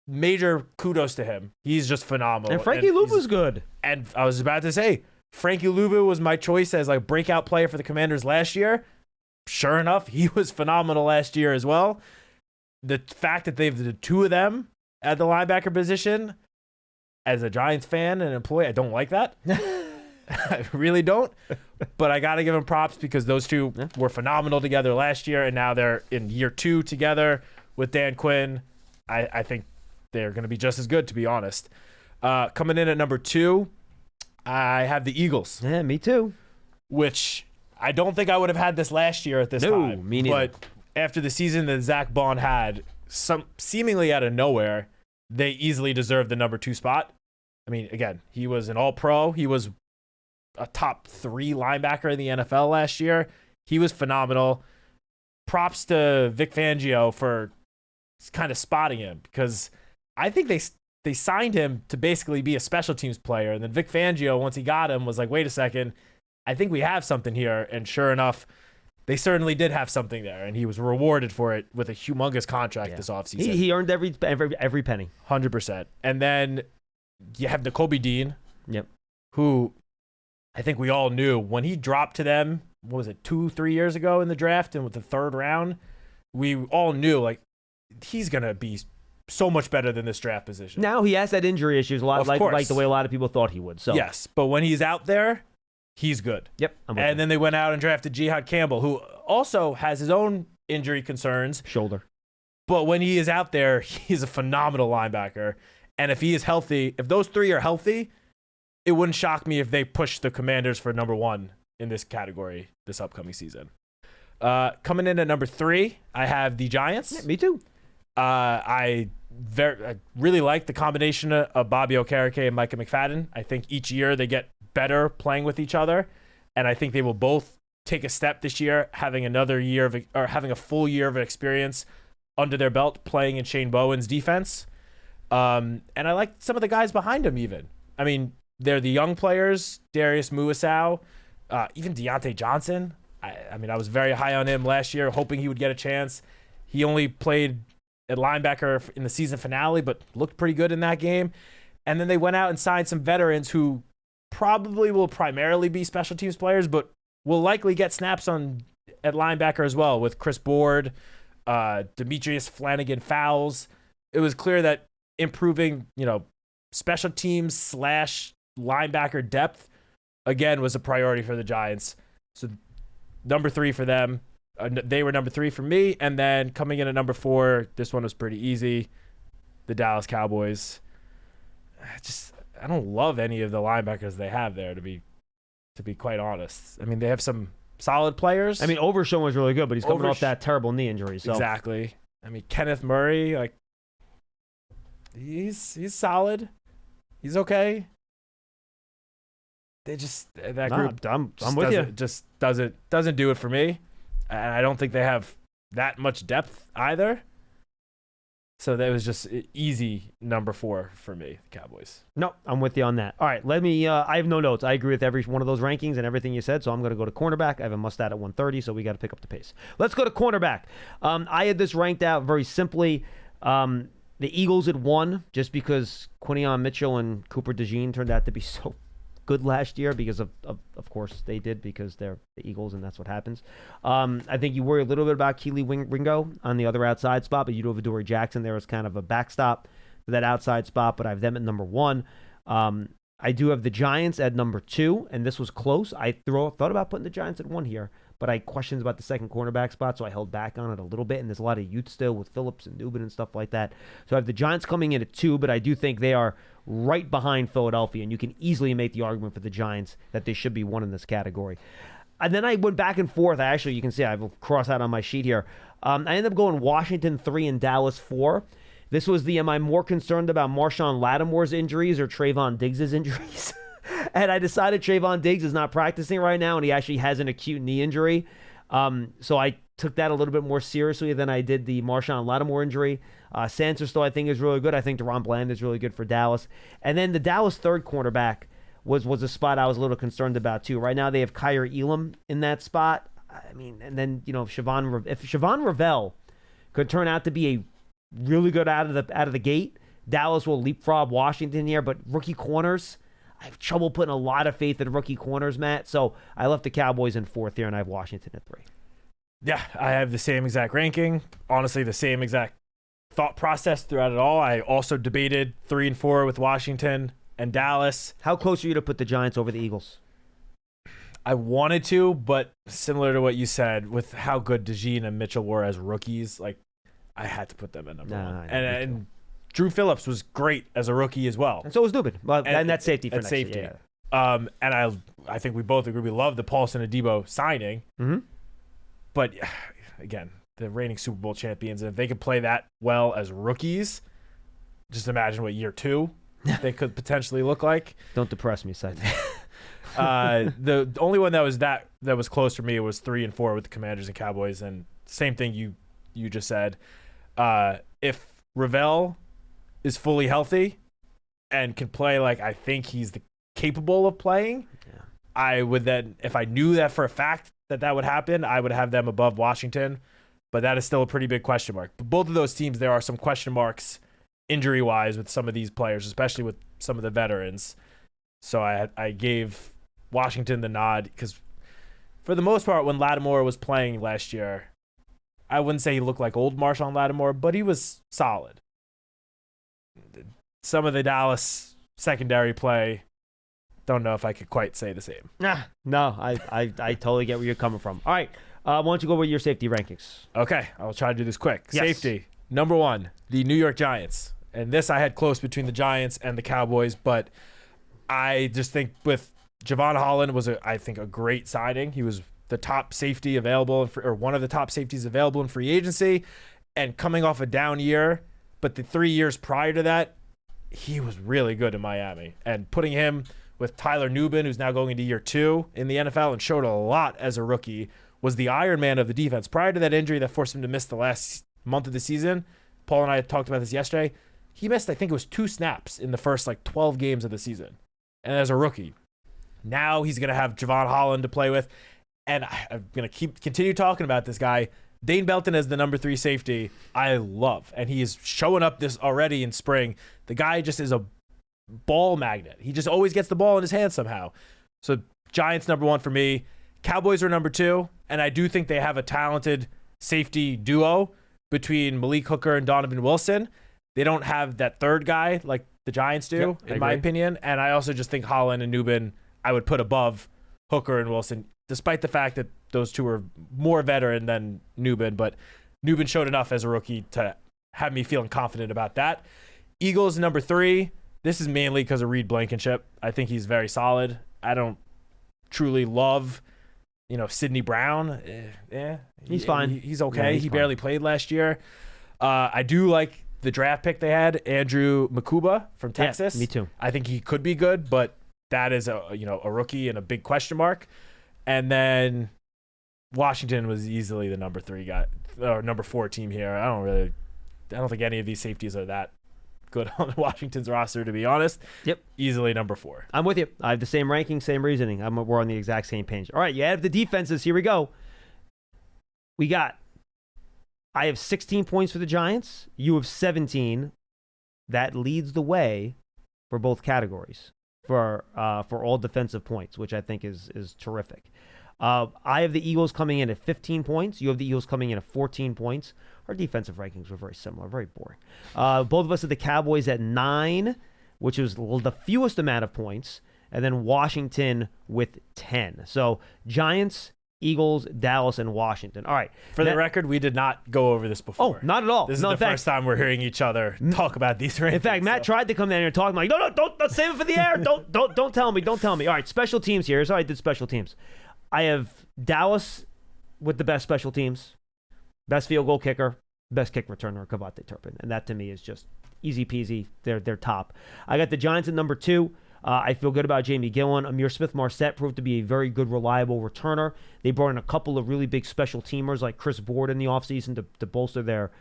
Major kudos to him. He's just phenomenal. And Frankie Louvu's good. And I was about to say, Frankie Louvu was my choice as like breakout player for the Commanders last year. Sure enough, he was phenomenal last year as well. The fact that they've the two of them at the linebacker position, as a Giants fan and employee, I don't like that. I really don't. But I got to give them props because those two were phenomenal together last year, and now they're in year 2 together with Dan Quinn. I think they're going to be just as good, to be honest. Coming in at number 2, I have the Eagles. Yeah, me too. Which I don't think I would have had this last year at this time. Me neither. But after the season that Zach Bond had, seemingly out of nowhere, they easily deserved the number 2 spot. I mean, again, he was an all-pro. He was a top 3 linebacker in the NFL last year. He was phenomenal. Props to Vic Fangio for kind of spotting him, because I think they signed him to basically be a special teams player. And then Vic Fangio, once he got him, was like, wait a second, I think we have something here. And sure enough, they certainly did have something there. And he was rewarded for it with a humongous contract this offseason. He earned every penny. 100%. And then you have Nakobe Dean, who I think we all knew when he dropped to them, what was it, 2-3 years ago in the draft and with the 3rd round, we all knew like he's going to be so much better than this draft position. Now he has that injury issues a lot, like the way a lot of people thought he would. So yes, but when he's out there, he's good. Yep. And then they went out and drafted Jihad Campbell, who also has his own injury concerns. Shoulder. But when he is out there, he's a phenomenal linebacker. And if he is healthy, if those 3 are healthy, it wouldn't shock me if they push the Commanders for number 1 in this category this upcoming season. Coming in at number 3, I have the Giants. Yeah, me too. I really like the combination of Bobby Okereke and Micah McFadden. I think each year they get better playing with each other, and I think they will both take a step this year, having having a full year of experience under their belt playing in Shane Bowen's defense. And I like some of the guys behind him even. I mean, they're the young players, Darius Muasau, even Deontay Johnson. I mean, I was very high on him last year, hoping he would get a chance. He only played at linebacker in the season finale, but looked pretty good in that game. And then they went out and signed some veterans who probably will primarily be special teams players, but will likely get snaps at linebacker as well, with Chris Board, Demetrius Flanagan-Fowles. It was clear that improving, special teams / linebacker depth, again, was a priority for the Giants. So number 3 for them. They were number 3 for me. And then coming in at number 4, this one was pretty easy. The Dallas Cowboys. I don't love any of the linebackers they have there, to be quite honest. I mean, they have some solid players. I mean, Overshown was really good, but he's coming off that terrible knee injury. So. Exactly. I mean, Kenneth Murray, like, he's solid. He's okay. They just that group. I'm with you. Just doesn't do it for me, and I don't think they have that much depth either. So that was just easy number 4 for me, the Cowboys. No, I'm with you on that. All right, let me. I have no notes. I agree with every one of those rankings and everything you said. So I'm going to go to cornerback. I have a must-add at 130, so we got to pick up the pace. Let's go to cornerback. I had this ranked out very simply. The Eagles at 1, just because Quinion Mitchell and Cooper DeJean turned out to be so good last year, because of course they did, because they're the Eagles and that's what happens. I think you worry a little bit about Keely Ringo on the other outside spot, but you do have Adoree Jackson there as kind of a backstop for that outside spot, but I have them at number 1. I do have the Giants at number 2, and this was close. I thought about putting the Giants at 1 here, but I had questions about the second cornerback spot, so I held back on it a little bit, and there's a lot of youth still with Phillips and Dubin and stuff like that. So I have the Giants coming in at 2, but I do think they are right behind Philadelphia, and you can easily make the argument for the Giants that they should be 1 in this category. And then I went back and forth. You can see I have a cross out on my sheet here. I ended up going Washington 3 and Dallas 4. This was am I more concerned about Marshawn Lattimore's injuries or Trayvon Diggs' injuries? And I decided Trayvon Diggs is not practicing right now, and he actually has an acute knee injury. So I took that a little bit more seriously than I did the Marshawn Lattimore injury. Sanser still, I think, is really good. I think Deron Bland is really good for Dallas. And then the Dallas third cornerback was a spot I was a little concerned about, too. Right now they have Kyer Elam in that spot. I mean, and then, if Siobhan Revell could turn out to be a really good out of the gate. Dallas will leapfrog Washington here, but rookie corners, I have trouble putting a lot of faith in rookie corners, Matt. So I left the Cowboys in 4th here, and I have Washington at 3. Yeah, I have the same exact ranking. Honestly, the same exact thought process throughout it all. I also debated 3 and 4 with Washington and Dallas. How close are you to put the Giants over the Eagles? I wanted to, but similar to what you said, with how good DeJean and Mitchell were as rookies, like I had to put them at number 1. And Drew Phillips was great as a rookie as well. And so was Dubin. Well, and that's safety for next safety. year. And I think we both agree we love the Paulson Adebo signing. Mm-hmm. But again, the reigning Super Bowl champions, and if they could play that well as rookies, just imagine what year 2 they could potentially look like. Don't depress me, Citak. The only one that was close for me was 3 and 4 with the Commanders and Cowboys, and same thing you just said. If Ravel is fully healthy and can play like I think he's capable of playing, I would then, if I knew that for a fact that would happen, I would have them above Washington. But that is still a pretty big question mark. But both of those teams, there are some question marks injury-wise with some of these players, especially with some of the veterans. So I gave Washington the nod because for the most part, when Lattimore was playing last year, I wouldn't say he looked like old Marshawn Lattimore, but he was solid. Some of the Dallas secondary play, don't know if I could quite say the same. No, I totally get where you're coming from. All right, why don't you go with your safety rankings? Okay, I'll try to do this quick. Yes. Safety, number 1, the New York Giants. And this I had close between the Giants and the Cowboys, but I just think with Javon Holland was, I think, a great signing. He was the top safety available, or one of the top safeties available in free agency, and coming off a down year. But the 3 years prior to that, he was really good in Miami. And putting him with Tyler Nubin, who's now going into year 2 in the NFL and showed a lot as a rookie, was the Iron Man of the defense. Prior to that injury that forced him to miss the last month of the season, Paul and I talked about this yesterday, he missed, I think it was 2 snaps in the first 12 games of the season. And as a rookie, now he's going to have Javon Holland to play with. And I'm going to continue talking about this guy. Dane Belton as the number 3 safety, I love. And he is showing up this already in spring. The guy just is a ball magnet. He just always gets the ball in his hand somehow. So Giants number 1 for me. Cowboys are number 2. And I do think they have a talented safety duo between Malik Hooker and Donovan Wilson. They don't have that third guy like the Giants do, in my opinion. And I also just think Holland and Nubin I would put above Hooker and Wilson, despite the fact that those two are more veteran than Nubin. But Nubin showed enough as a rookie to have me feeling confident about that. Eagles number 3. This is mainly because of Reed Blankenship. I think he's very solid. I don't truly love, Sidney Brown. He's fine. He's okay. Yeah, he's he fine. barely played last year. I do like the draft pick they had, Andrew Makuba from Texas. Yeah, me too. I think he could be good, but that is a rookie and a big question mark. And then Washington was easily the number 3 guy or number 4 team here. I don't think any of these safeties are that good on Washington's roster, to be honest. Yep. Easily number 4. I'm with you. I have the same ranking, same reasoning. We're on the exact same page. All right, you add the defenses. Here we go. I have 16 points for the Giants. You have 17. That leads the way for both categories for all defensive points, which I think is terrific. I have the Eagles coming in at 15 points. You have the Eagles coming in at 14 points. Our defensive rankings were very similar, very boring. Both of us had the Cowboys at 9, which was the fewest amount of points, and then Washington with 10. So Giants, Eagles, Dallas, and Washington. All right. For the record, we did not go over this before. Oh, not at all. This is the first time we're hearing each other talk about these rankings. In fact, Matt tried to come down here and talk. I'm like, no, don't save it for the air. Don't tell me. Don't tell me. All right, special teams here. Here's how I did special teams. I have Dallas with the best special teams, best field goal kicker, best kick returner, Kavate Turpin. And that to me is just easy peasy. They're top. I got the Giants at number 2. I feel good about Jamie Gillen. Amir Smith-Marset proved to be a very good, reliable returner. They brought in a couple of really big special teamers like Chris Board in the offseason to bolster their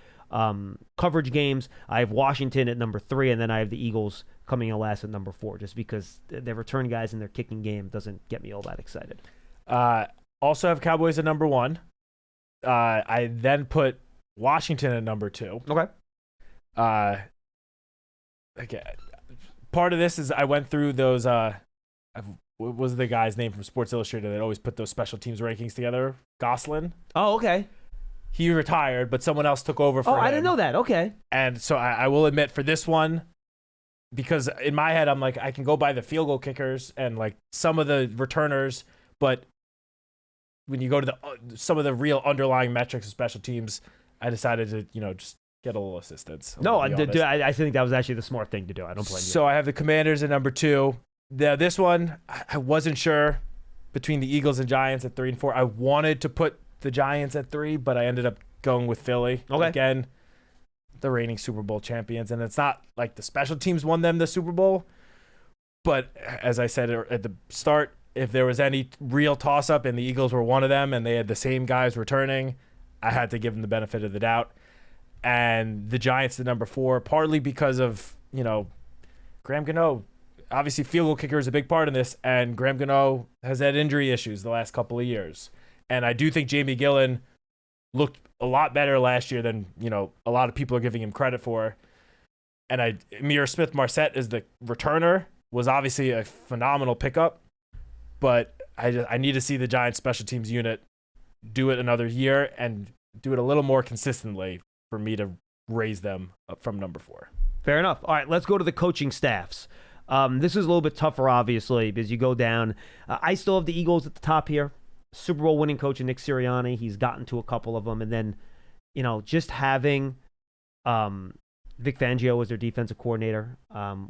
coverage games. I have Washington at number 3, and then I have the Eagles coming in last at number 4, just because their return guys and their kicking game doesn't get me all that excited. Also have Cowboys at number 1. I then put Washington at number 2. Okay. Okay, part of this is I went through those. What was the guy's name from Sports Illustrated that always put those special teams rankings together? Goslin. Oh, okay. He retired, but someone else took over for him. Oh, I didn't know that. Okay. And so I will admit for this one, because in my head I'm like I can go by the field goal kickers and like some of the returners, but when you go to some of the real underlying metrics of special teams, I decided to just get a little assistance. No, I think that was actually the smart thing to do. I don't blame you. So I have the Commanders at number 2. This one, I wasn't sure between the Eagles and Giants at 3 and 4. I wanted to put the Giants at 3, but I ended up going with Philly. Okay. Again, the reigning Super Bowl champions. And it's not like the special teams won them the Super Bowl. But as I said at the start, if there was any real toss-up and the Eagles were one of them and they had the same guys returning, I had to give them the benefit of the doubt. And the Giants at number 4, partly because of, Graham Gano. Obviously, field goal kicker is a big part in this, and Graham Gano has had injury issues the last couple of years. And I do think Jamie Gillen looked a lot better last year than, a lot of people are giving him credit for. And Amir Smith-Marset as the returner was obviously a phenomenal pickup, but I need to see the Giants special teams unit do it another year and do it a little more consistently for me to raise them up from number 4. Fair enough. All right, let's go to the coaching staffs. This is a little bit tougher, obviously, because you go down. I still have the Eagles at the top here. Super Bowl winning coach Nick Sirianni. He's gotten to a couple of them. And then, just having Vic Fangio as their defensive coordinator,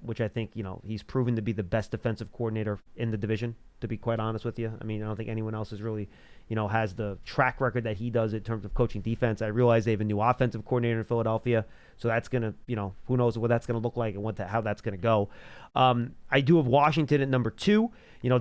which I think, he's proven to be the best defensive coordinator in the division, to be quite honest with you. I mean, I don't think anyone else is really, has the track record that he does in terms of coaching defense. I realize they have a new offensive coordinator in Philadelphia, so that's going to, who knows what that's going to look like and how that's going to go. I do have Washington at number 2.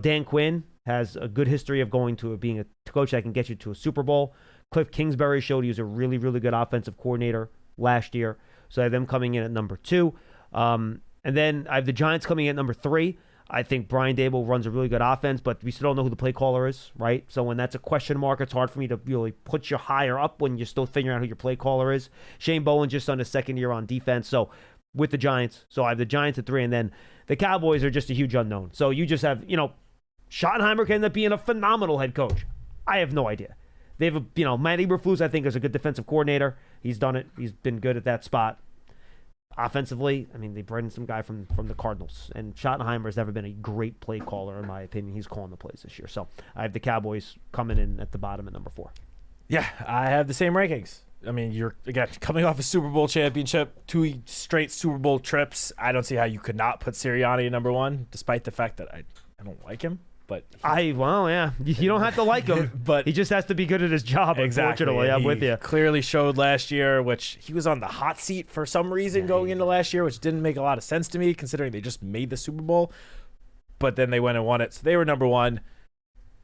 Dan Quinn has a good history of being a coach that can get you to a Super Bowl. Cliff Kingsbury showed he was a really, really good offensive coordinator last year. So I have them coming in at number 2. And then I have the Giants coming in at number 3. I think Brian Daboll runs a really good offense, but we still don't know who the play caller is, right? So when that's a question mark, it's hard for me to really put you higher up when you're still figuring out who your play caller is. Shane Bowen just on his second year on defense. So with the Giants, so I have the Giants at 3, and then the Cowboys are just a huge unknown. So you just have, Schottenheimer can end up being a phenomenal head coach. I have no idea. They have Matt Eberflus, I think, is a good defensive coordinator. He's done it. He's been good at that spot. Offensively, I mean, they brought in some guy from the Cardinals, and Schottenheimer has never been a great play caller, in my opinion. He's calling the plays this year. So I have the Cowboys coming in at the bottom at number 4. Yeah, I have the same rankings. I mean, you're, again, coming off a Super Bowl championship, 2 straight Super Bowl trips. I don't see how you could not put Sirianni at number 1, despite the fact that I don't like him. But you don't have to like him, but he just has to be good at his job. Exactly. Unfortunately, I'm with you. Clearly showed last year, which he was on the hot seat for some reason going into last year, which didn't make a lot of sense to me considering they just made the Super Bowl. But then they went and won it, so they were number 1.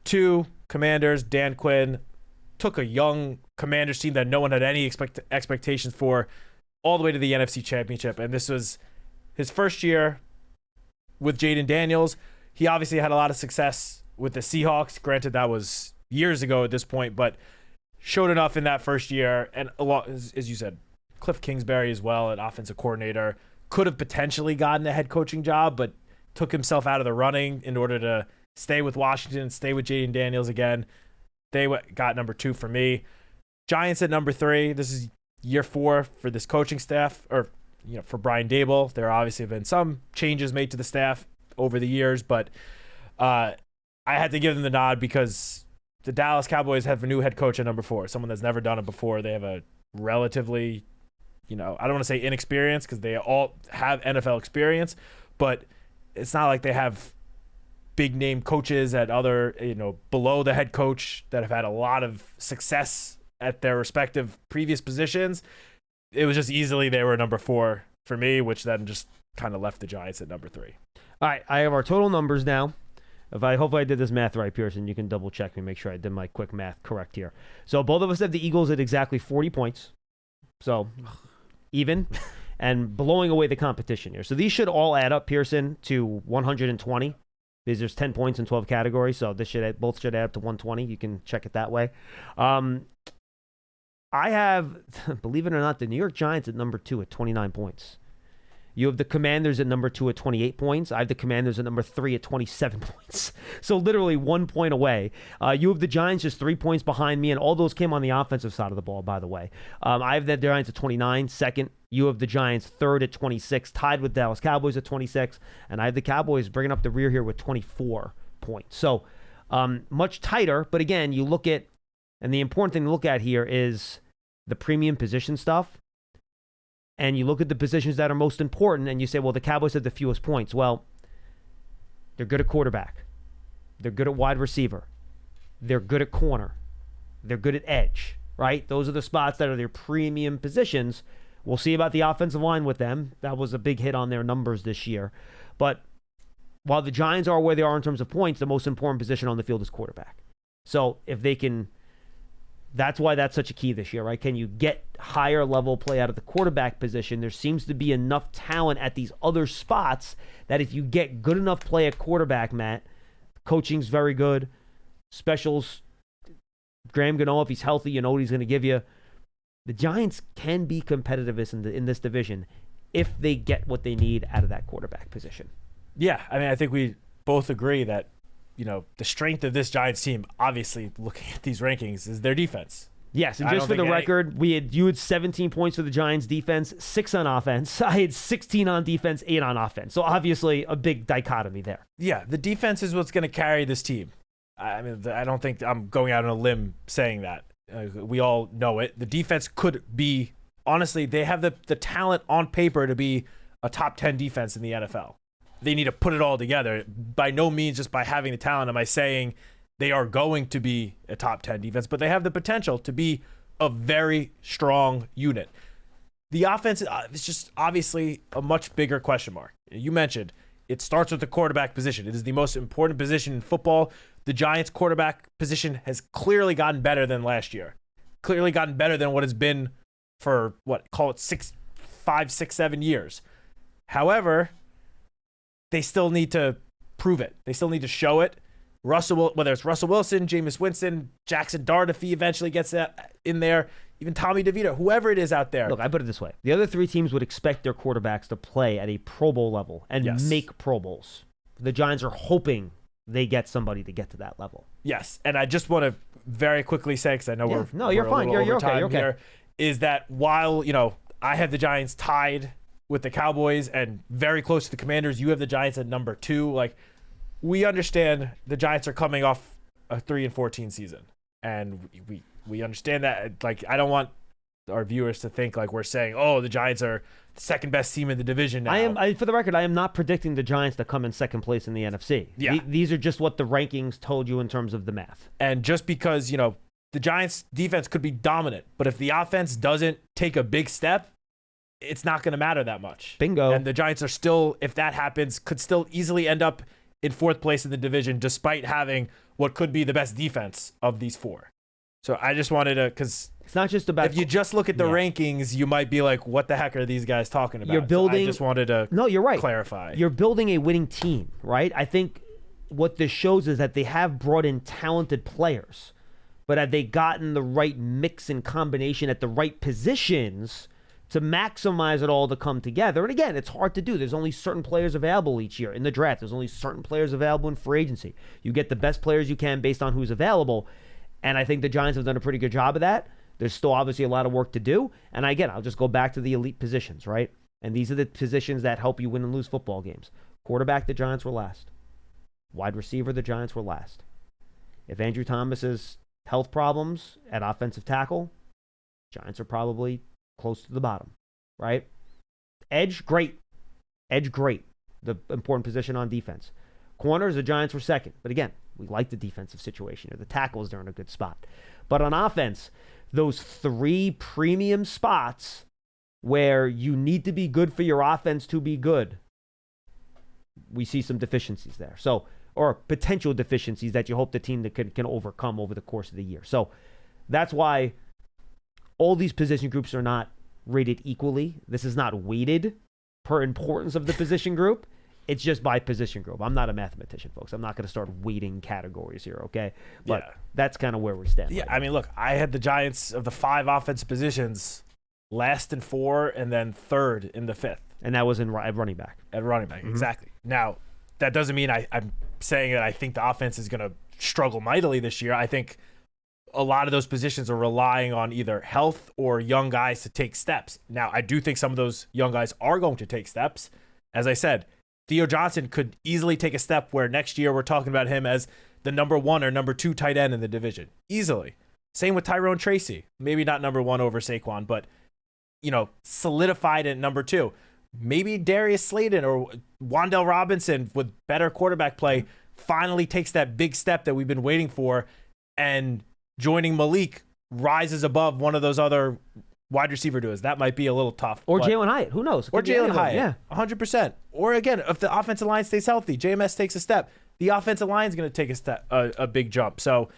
2, Commanders. Dan Quinn took a young Commanders team that no one had any expectations for all the way to the NFC Championship, and this was his first year with Jaden Daniels. He obviously had a lot of success with the Seahawks. Granted, that was years ago at this point, but showed enough in that first year. And a lot, as you said, Cliff Kingsbury as well, an offensive coordinator, could have potentially gotten a head coaching job, but took himself out of the running in order to stay with Washington, stay with Jaden Daniels again. They got number 2 for me. Giants at number 3. This is year 4 for this coaching staff, or for Brian Daboll. There obviously have been some changes made to the staff over the years, but I had to give them the nod because the Dallas Cowboys have a new head coach at number 4, someone that's never done it before. They have a relatively, I don't want to say inexperienced because they all have NFL experience, but it's not like they have big name coaches at other, below the head coach that have had a lot of success at their respective previous positions. It was just easily they were number 4 for me, which then just kind of left the Giants at number 3. All right, I have our total numbers now. Hopefully I did this math right, Pearson. You can double check me, make sure I did my quick math correct here. So both of us have the Eagles at exactly 40 points. So even and blowing away the competition here. So these should all add up, Pearson, to 120 because there's 10 points in 12 categories. So both should add up to 120. You can check it that way. I have, believe it or not, the New York Giants at number 2 at 29 points. You have the Commanders at number 2 at 28 points. I have the Commanders at number 3 at 27 points. So literally 1 point away. You have the Giants just 3 points behind me, and all those came on the offensive side of the ball, by the way. I have the Giants at 29, second. You have the Giants third at 26, tied with Dallas Cowboys at 26. And I have the Cowboys bringing up the rear here with 24 points. So much tighter, but again, you look at, and the important thing to look at here is the premium position stuff. And you look at the positions that are most important, and you say, well, the Cowboys have the fewest points. Well, they're good at quarterback. They're good at wide receiver. They're good at corner. They're good at edge, right? Those are the spots that are their premium positions. We'll see about the offensive line with them. That was a big hit on their numbers this year. But while the Giants are where they are in terms of points, the most important position on the field is quarterback. So if they can... That's why that's such a key this year, right? Can you get higher level play out of the quarterback position? There seems to be enough talent at these other spots that if you get good enough play at quarterback, Matt, coaching's very good. Specials, Graham Gano, if he's healthy, you know what he's going to give you. The Giants can be competitive in this division if they get what they need out of that quarterback position. Yeah, I mean, I think we both agree that, you know, the strength of this Giants team, obviously, looking at these rankings, is their defense. Yes, and just for the record, you had 17 points for the Giants defense, 6 on offense. I had 16 on defense, 8 on offense. So obviously a big dichotomy there. Yeah, the defense is what's going to carry this team. I mean, I don't think I'm going out on a limb saying that. We all know it. The defense could be, honestly, they have the talent on paper to be a top 10 defense in the NFL. They need to put it all together. By no means just by having the talent am I saying they are going to be a top 10 defense, but they have the potential to be a very strong unit. The offense is just obviously a much bigger question mark. You mentioned it starts with the quarterback position. It is the most important position in football. The Giants' quarterback position has clearly gotten better than last year. Clearly gotten better than what it's been for, call it 5, 6, 7 years. However, they still need to prove it. They still need to show it. Whether it's Russell Wilson, Jameis Winston, Jackson Dart, if he eventually gets in there, even Tommy DeVito, whoever it is out there. Look, I put it this way. The other 3 teams would expect their quarterbacks to play at a Pro Bowl level and make Pro Bowls. The Giants are hoping they get somebody to get to that level. Yes, and I just want to very quickly say, because I know you're fine. You're okay. You're okay. Here, is that while, I have the Giants tied with the Cowboys and very close to the Commanders, you have the Giants at number 2. Like, we understand the Giants are coming off a 3-14 season, and we understand that. Like, I don't want our viewers to think like we're saying, oh, the Giants are the second best team in the division now. For the record, I am not predicting the Giants to come in second place in the NFC. Yeah. These are just what the rankings told you in terms of the math. And just because, the Giants defense could be dominant, but if the offense doesn't take a big step, it's not going to matter that much. Bingo. And the Giants are still, if that happens, could still easily end up in 4th place in the division, despite having what could be the best defense of these 4. So I just wanted to, because it's not just about. If you just look at the rankings, you might be like, "What the heck are these guys talking about?" You're building. So I just wanted to. No, you're right. Clarify. You're building a winning team, right? I think what this shows is that they have brought in talented players, but have they gotten the right mix and combination at the right positions to maximize it all to come together? And again, it's hard to do. There's only certain players available each year in the draft. There's only certain players available in free agency. You get the best players you can based on who's available. And I think the Giants have done a pretty good job of that. There's still obviously a lot of work to do. And again, I'll just go back to the elite positions, right? And these are the positions that help you win and lose football games. Quarterback, the Giants were last. Wide receiver, the Giants were last. If Andrew Thomas has health problems at offensive tackle, Giants are probably close to the bottom, right? Edge, great. The important position on defense. Corners, the Giants were second. But again, we like the defensive situation here. The tackles, they're in a good spot. But on offense, those 3 premium spots where you need to be good for your offense to be good, we see some deficiencies there. So, or potential deficiencies that you hope the team that can overcome over the course of the year. So that's why all these position groups are not rated equally. This is not weighted per importance of the position group. It's just by position group. I'm not a mathematician, folks. I'm not going to start weighting categories here, okay? But that's kind of where we stand. Yeah, right I mean, look, I had the Giants of the 5 offensive positions last in 4 and then 3rd in the 5th. And that was in running back. At running back, exactly. Now, that doesn't mean I'm saying that I think the offense is going to struggle mightily this year. I think a lot of those positions are relying on either health or young guys to take steps. Now, I do think some of those young guys are going to take steps. As I said, Theo Johnson could easily take a step where next year we're talking about him as the number 1 or number 2 tight end in the division. Easily. Same with Tyrone Tracy. Maybe not number 1 over Saquon, but, solidified at number 2. Maybe Darius Slayton or Wan'Dale Robinson with better quarterback play finally takes that big step that we've been waiting for, and joining Malik rises above one of those other wide receiver duos. That might be a little tough. Or Jalen Hyatt. Who knows? Or Jalen Hyatt. Yeah. 100%. Or again, if the offensive line stays healthy, JMS takes a step, the offensive line is going to take a big jump. So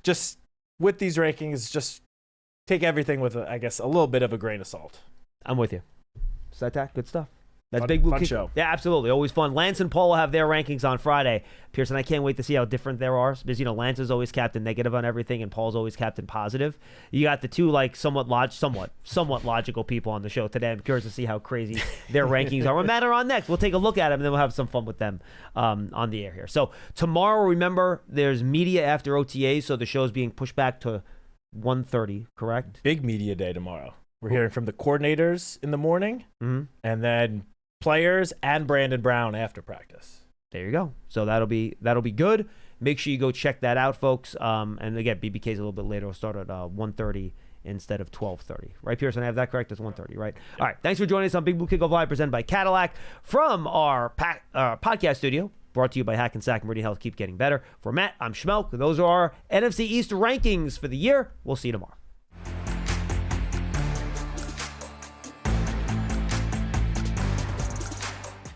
just with these rankings, just take everything with, I guess, a little bit of a grain of salt. I'm with you. Citak, good stuff. That's Fun- Big Blue fun Kick. show. Yeah, absolutely. Always fun. Lance and Paul will have their rankings on Friday. Pearson, I can't wait to see how different there are because, Lance is always captain negative on everything and Paul's always captain positive. You got the two somewhat logical people on the show today. I'm curious to see how crazy their rankings are. When Matt are on next, we'll take a look at them and then we'll have some fun with them on the air here. So tomorrow, remember, there's media after OTA, so the show's being pushed back to 1:30, correct? Big media day tomorrow. We're hearing from the coordinators in the morning, and then players and Brandon Brown after practice. There you go. So that'll be good. Make sure you go check that out, folks. And again, BBK's a little bit later. We'll start at 1:30 instead of 12:30. Right, Pearson? I have that correct? It's 1:30, right? Yep. All right. Thanks for joining us on Big Blue Kickoff Live, presented by Cadillac from our podcast studio. Brought to you by Hackensack Meridian Health. Keep getting better. For Matt, I'm Schmeelk. Those are our NFC East rankings for the year. We'll see you tomorrow.